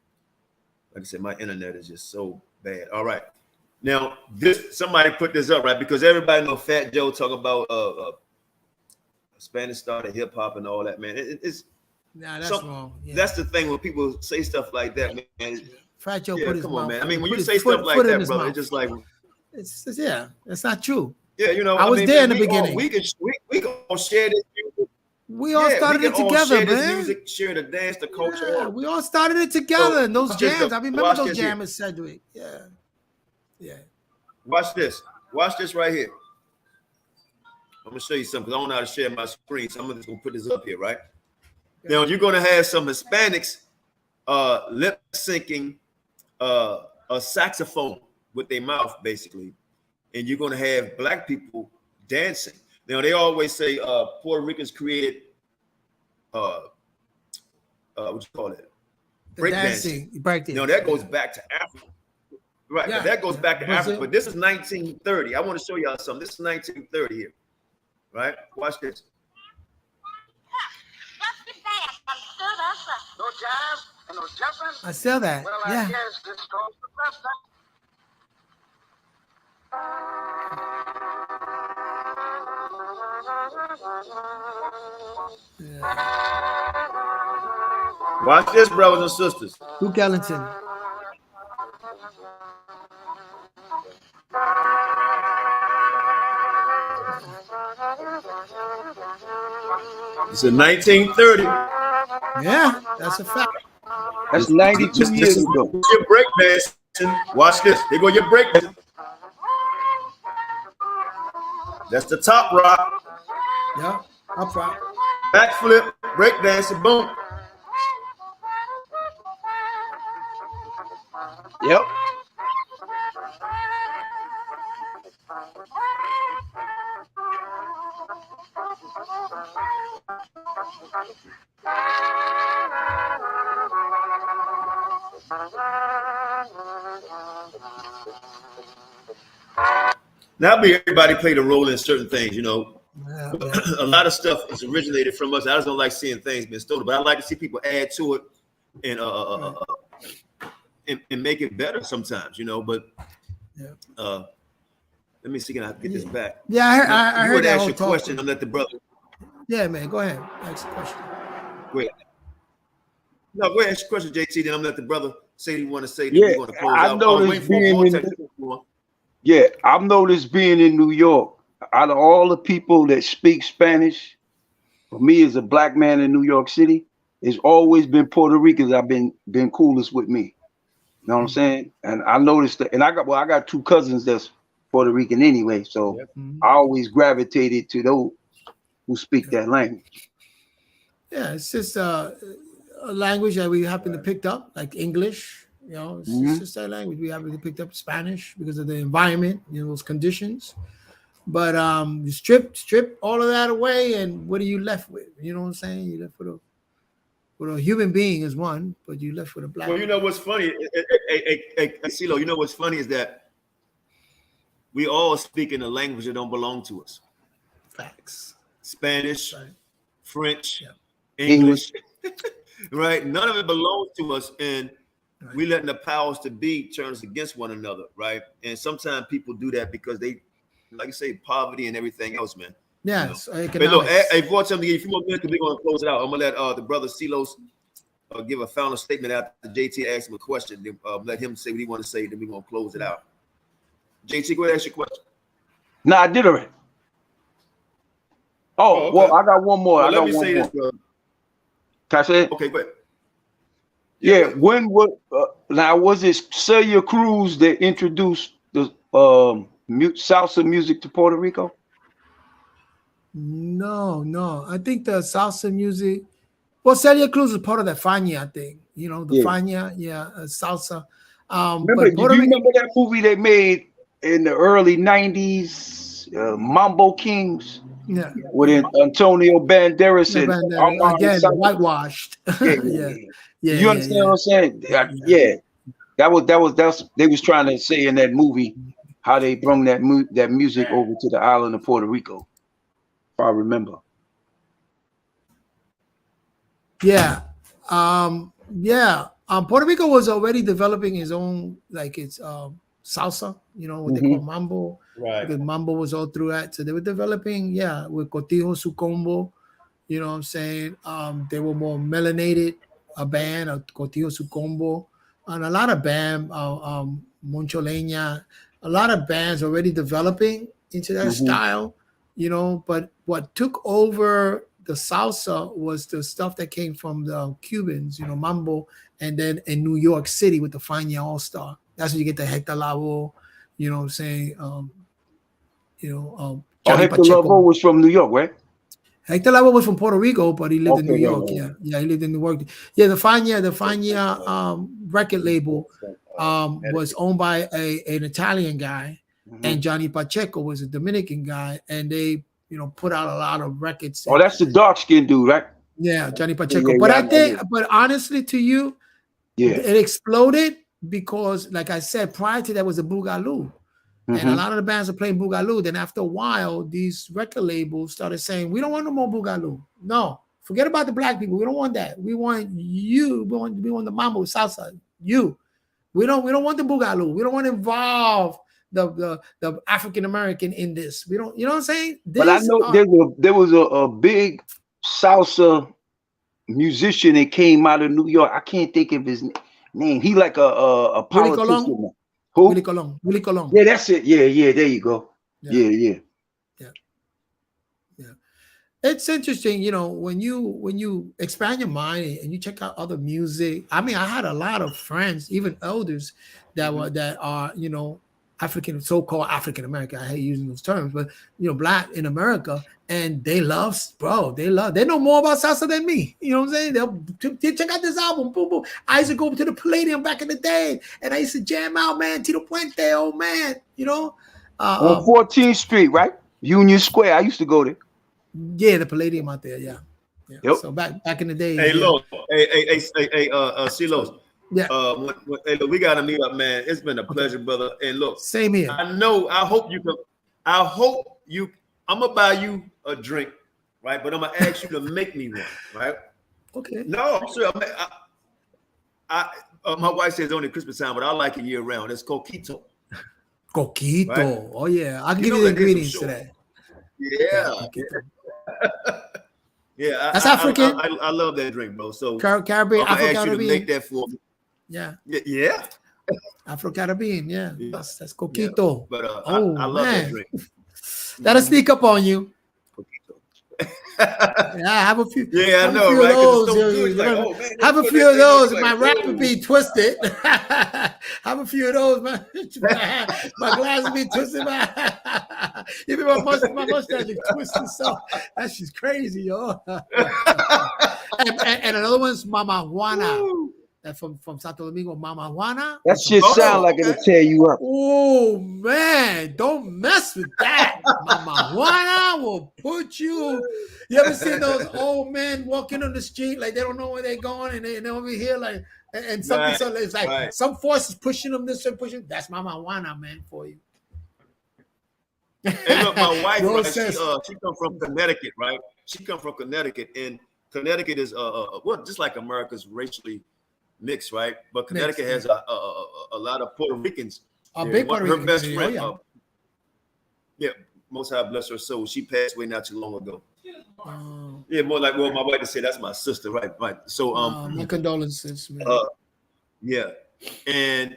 Like I said, my internet is just so bad. All right. Now, somebody put this up, right? Because everybody know Fat Joe talk about Spanish started hip hop and all that, man. That's wrong. Yeah. That's the thing when people say stuff like that, man. Fat Joe put his come mouth. on, man. I mean, when you say stuff like that, brother, it's just like it's not true. Yeah, you know, I was there in the beginning. We can all share this music. We all started it together, man. Music, share the dance, the culture. Yeah, we all started it together. And those jams, I remember those jams with Cedric. Yeah. Watch this. Watch this right here. I'm gonna show you something because I don't know how to share my screen, so I'm just gonna put this up here, right? Okay. Now you're gonna have some Hispanics lip syncing a saxophone with their mouth, basically, and you're gonna have black people dancing. Now they always say Puerto Ricans created what you call it? breakdancing. No, that goes back to Africa. Right, Yeah. that goes back to Brazil. Africa. But this is 1930. I want to show y'all something. This is 1930 here. Right? Watch this. No jazz and no jumping. I saw that. Well, Yeah. I guess this goes the best thing. Watch this, brothers and sisters. Duke Ellington. This is 1930. Yeah, that's a fact. That's 92 years ago. Your breakdancing. Watch this. There go your breakdancing. That's the top rock. Yeah, up rock. Backflip, breakdancing, boom. Yep. Now, everybody played a role in certain things, you know. Yeah. A lot of stuff is originated from us. I just don't like seeing things being stolen, but I like to see people add to it and make it better sometimes, you know. But let me see, can I get this back? Yeah, I heard that ask whole your talk. question. I'm let the brother. Yeah, man, go ahead. Ask the question. Go ahead. No, go ahead. Ask your question, JT. Then I'm let the brother say what he want to say. Yeah, We're going to close I out. noticed I've noticed being in New York, out of all the people that speak Spanish, for me as a black man in New York City, it's always been Puerto Ricans I've been coolest with me. You know what I'm saying? And I noticed that, and I got two cousins that's Puerto Rican anyway, so I always gravitated to those who speak that language. Yeah, it's just a language that we happen to pick up, like English. You know, it's just that language. We happen to pick up Spanish because of the environment, you know, those conditions. But you strip all of that away, and what are you left with? You know what I'm saying? You left with a human being is one, but you left with a black. Well, you know what's funny, Ceelo, you know what's funny is that we all speak in a language that don't belong to us. Facts. Spanish, French, English, right? None of it belongs to us, and we letting the powers to be turn us against one another, right? And sometimes people do that because they, like you say, poverty and everything else, man. Yes. You know? But look, if you want something to give you a few more minutes, we're going to close it out. I'm going to let the brother Ceelos give a final statement after JT asks him a question. Then, let him say what he want to say, then we're going to close it out. JT, go ahead and ask your question. No, I did already. Oh, okay. Well, I got one more. Well, let me say this, brother. Can I say it? Okay, go ahead. Yeah, when now was it Celia Cruz that introduced the salsa music to Puerto Rico? No. I think the salsa music. Well, Celia Cruz is part of the Fania thing. You know, the Fania, salsa. Remember that movie they made in the early '90s, Mambo Kings? Yeah, with Antonio Banderas and again whitewashed. You understand what I'm saying? Yeah. That's they was trying to say in that movie how they brought that music over to the island of Puerto Rico, if I remember. Puerto Rico was already developing his own, like its salsa, you know, what they call mambo. Right. Because mambo was all through that. So they were developing, with Cotijo Su Combo, you know what I'm saying? They were more melanated, a band of Cotijo Su Combo, and a lot of band, Moncho Leña, a lot of bands already developing into that style, you know, but what took over the salsa was the stuff that came from the Cubans, you know, mambo, and then in New York City with the Fania All-Star. That's when you get the Hector Lavoe, you know what I'm saying? Hector Lavoe was from New York, right? Hector Lavoe was from Puerto Rico, but he lived in New York. Yeah, he lived in New York. Yeah, the Fania record label was owned by an Italian guy, and Johnny Pacheco was a Dominican guy, and they, you know, put out a lot of records. Oh, that's the dark skinned dude, right? Yeah, Johnny Pacheco. But honestly, to you, Yeah. It exploded because, like I said, prior to that was a Boogaloo. And a lot of the bands are playing Boogaloo. Then after a while, these record labels started saying, we don't want no more Boogaloo. No, forget about the black people. We don't want that. We want you. We want the mambo salsa. You. We don't want the Boogaloo. We don't want to involve the African American in this. We don't, you know what I'm saying? But I know there was a big salsa musician that came out of New York. I can't think of his name. He like a politician. Who? Willie Colon. Willie Colon. Yeah, that's it. Yeah. There you go. Yeah. It's interesting, when you expand your mind and you check out other music. I mean, I had a lot of friends, even elders, that are African, so-called African American. I hate using those terms, but black in America, and they know more about salsa than me. You know what I'm saying? They'll check out this album. Boom, boom. I used to go to the Palladium back in the day, and I used to jam out, man. Tito Puente, oh man, on 14th Street, right? Union Square. I used to go there. Yeah, the Palladium out there. Yeah. Yep. So back in the day. Hey, look, Ceelos. Yeah. Hey, look, we gotta meet up, man. It's been a pleasure, brother. And look, same here. I hope you. I'm gonna buy you a drink, right? But I'm gonna ask you to make me one, right? Okay. No, I'm sure. My wife says only Christmas time, but I like it year round. It's coquito. Coquito. Right? Oh yeah, I can give you the ingredients to that. Yeah. Yeah, that's African. I love that drink, bro. So Caribbean, Afro-Caribbean. Make that for me. Yeah. Afro-Caribbean, yeah. That's coquito. Yeah. But I love that drink. That'll sneak up on you. Yeah, have a few. Yeah, I know, right? Have a few of those. My rap would be twisted. Have a few of those. My glass would be twisted. Even my mustache is twisted. So that's just crazy, yo. and another one's Mama Juana. That's from Santo Domingo, Mama Juana. That shit sound like it'll tear you up. Oh man, don't mess with that. Mama Juana will put you. You ever seen those old men walking on the street like they don't know where they're going, and they're over here like, and something so it's like some force is pushing them this and pushing. That's Mama Juana, man, for you. Hey, look, my wife, right, she come from Connecticut, right? She come from Connecticut, and Connecticut is just like America's racially mixed, right? But Connecticut has a lot of Puerto Ricans. Big Puerto Ricans. Her best friend, most high bless her soul. She passed away not too long ago. Yeah, more like my wife said, that's my sister, right? So my condolences, man. Yeah, and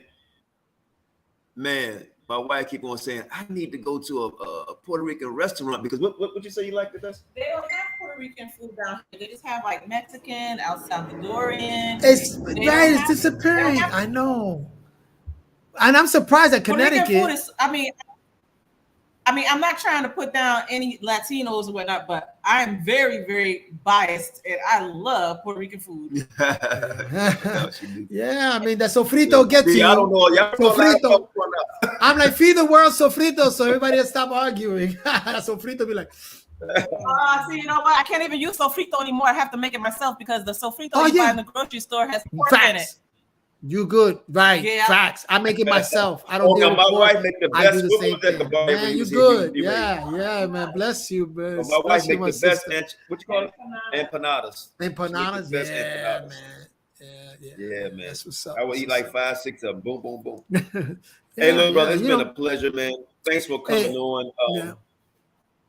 man, my wife keep on saying I need to go to a Puerto Rican restaurant because what you say you like the best? They don't have Puerto Rican food down here. They just have like Mexican, El Salvadorian. It's disappearing. I know, and I'm surprised at Connecticut. Puerto Rican food is, I mean, I'm not trying to put down any Latinos or whatnot, but I'm very, very biased, and I love Puerto Rican food. Yeah, I mean, the sofrito gets you. I don't know. Sofrito. I'm like, feed the world sofrito, so everybody will stop arguing. Sofrito be like. See, you know what? I can't even use sofrito anymore. I have to make it myself because the sofrito you buy in the grocery store has pork in it. You good, right? Yeah. Facts. I make it myself. I don't deal with my wife make the best. I do the same thing. Man, you good? Yeah, man. Bless you, man. My wife make the best. What you call it? Empanadas. Empanadas. Yeah, empanadas. Man. Yeah, man. That's what's up. I would eat like 5, 6 of them. Boom, boom, boom. Hey, little brother, it's been a pleasure, man. Thanks for coming on.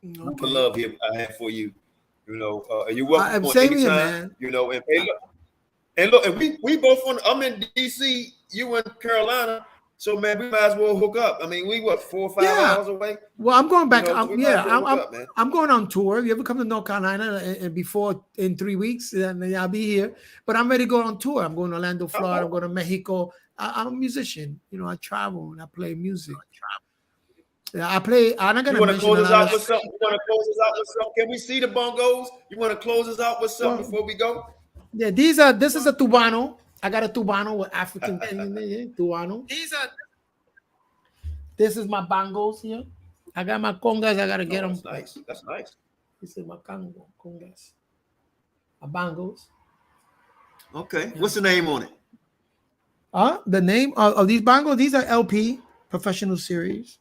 The love here I have for you. You're welcome on anytime. Man. And look, and we both I'm in DC, you in Carolina, so man, we might as well hook up. I mean, we 4 or 5 hours away. Well, I'm going back. I'm going on tour. You ever come to North Carolina and before in 3 weeks, and I'll be here. But I'm ready to go on tour. I'm going to Orlando, Florida. I'm going to Mexico. I'm a musician. I travel and I play music. I play. I'm not gonna. You want to close us out with something? Can we see the bongos? You want to close us out with something before we go? Yeah, this is a tubano. I got a tubano with African tubano. This is my bongos here. I got my congas. I gotta get them. Nice. That's nice. This is my congas. My bongos. Okay. What's the name on it? The name of these bongos, these are LP professional series.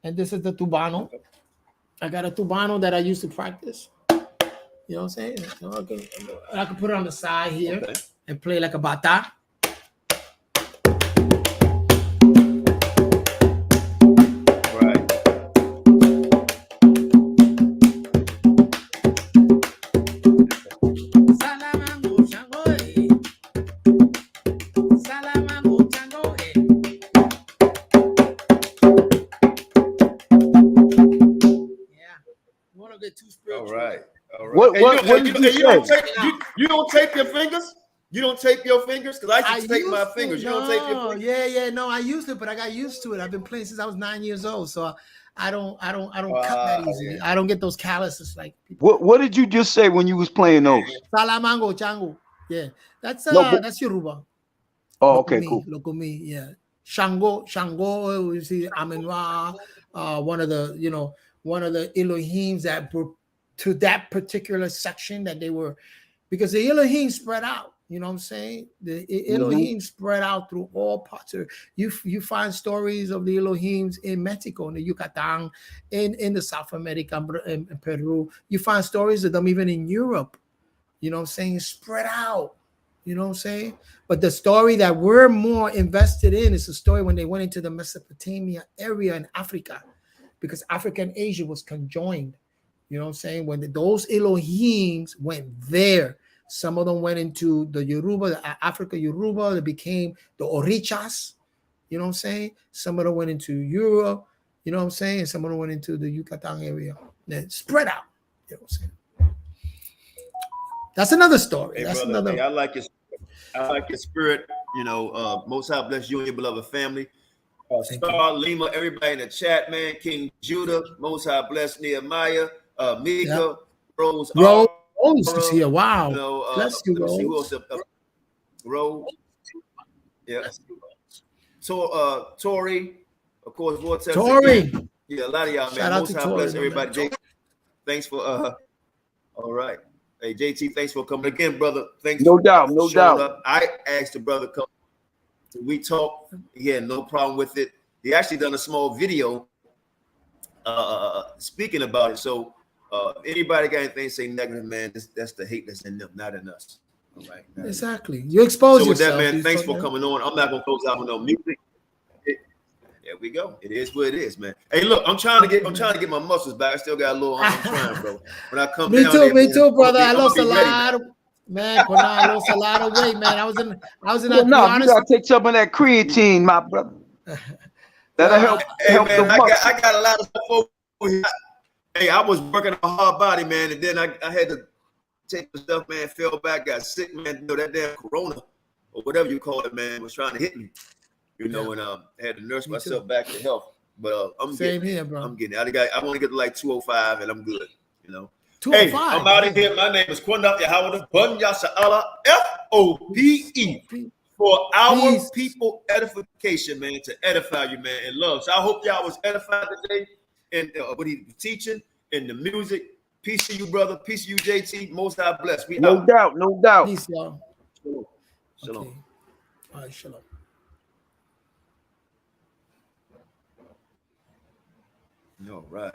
And this is the tubano. I got a tubano that I used to practice. You know what I'm saying? So I can put it on the side here and play like a bata. Right. Get too spiritual. All right. What did you say? You don't tape your fingers? You don't tape your fingers? Because I used to tape my fingers. You don't tape your fingers? Yeah. No, I used it, but I got used to it. I've been playing since I was 9 years old, so I don't cut that easily. Yeah. I don't get those calluses like people. What did you just say when you was playing those? Salamango chango. Yeah, that's Yoruba. Oh, okay, cool. Look at me. Yeah, Shango. You see, Amenwa, one of the Elohims that were to that particular section that they were, because the Elohim spread out. You know what I'm saying? The Elohim spread out through all parts of you find stories of the Elohims in Mexico, in the Yucatan, in the South America, in Peru. You find stories of them even in Europe. You know what I'm saying? Spread out. You know what I'm saying? But the story that we're more invested in is the story when they went into the Mesopotamia area in Africa, because Africa and Asia was conjoined. You know what I'm saying? When those Elohims went there, some of them went into the Yoruba, the Africa Yoruba, they became the Orichas. You know what I'm saying? Some of them went into Europe. You know what I'm saying? And some of them went into the Yucatan area. Then spread out. You know what I'm saying? That's another story. Hey, that's brother, another. Hey, I like your spirit. You know, Most High bless you and your beloved family. Star, Lima, everybody in the chat, man. King Judah, Most High bless Nehemiah, Mika, Rose is here. Wow. You know, bless you, Rose. Who else Rose. Yeah. So, Tori, of course, Vortex. Tori. Yeah, a lot of y'all, man. Shout out Most to High Tori, bless everybody. JT, thanks for all right. Hey, JT, thanks for coming again, brother. Thanks. No doubt. Up. I asked the brother come. We talked. He had no problem with it. He actually done a small video speaking about it. So anybody got anything to say negative, man, that's the hate that's in them, not in us. All right. Exactly. You expose yourself. So with that, man, thanks for coming on. I'm not gonna close out with no music. There we go. It is what it is, man. Hey, look, I'm trying to get my muscles back. I still got a little. I'm trying, bro. When I come me down, me too, brother. I lost a lot. Man, I lost a lot of weight, man. I was in. Well, no, you gotta take some of that creatine, my brother. That'll help. Hey, help man, the I got a lot of stuff over here. Hey, I was working a hard body, man, and then I had to take the stuff, man. Fell back, got sick, man. You know that damn corona or whatever you call it, man, was trying to hit me. You know, and had to nurse myself back to health. But I'm same getting here, bro. I'm getting it. I want to get to like 205, and I'm good. You know. 205. Hey, I'm out of here. My name is Qanath Yahawashi. Bun Yasha'Allah, F.O.P.E. For our people edification, man, to edify you, man, and love. So I hope y'all was edified today in what he was teaching and the music. Peace to you, brother. Peace to you, JT. Most High bless. We no out. doubt, no doubt. Peace, y'all. Shalom. Shalom. Okay. All right, shalom. All right.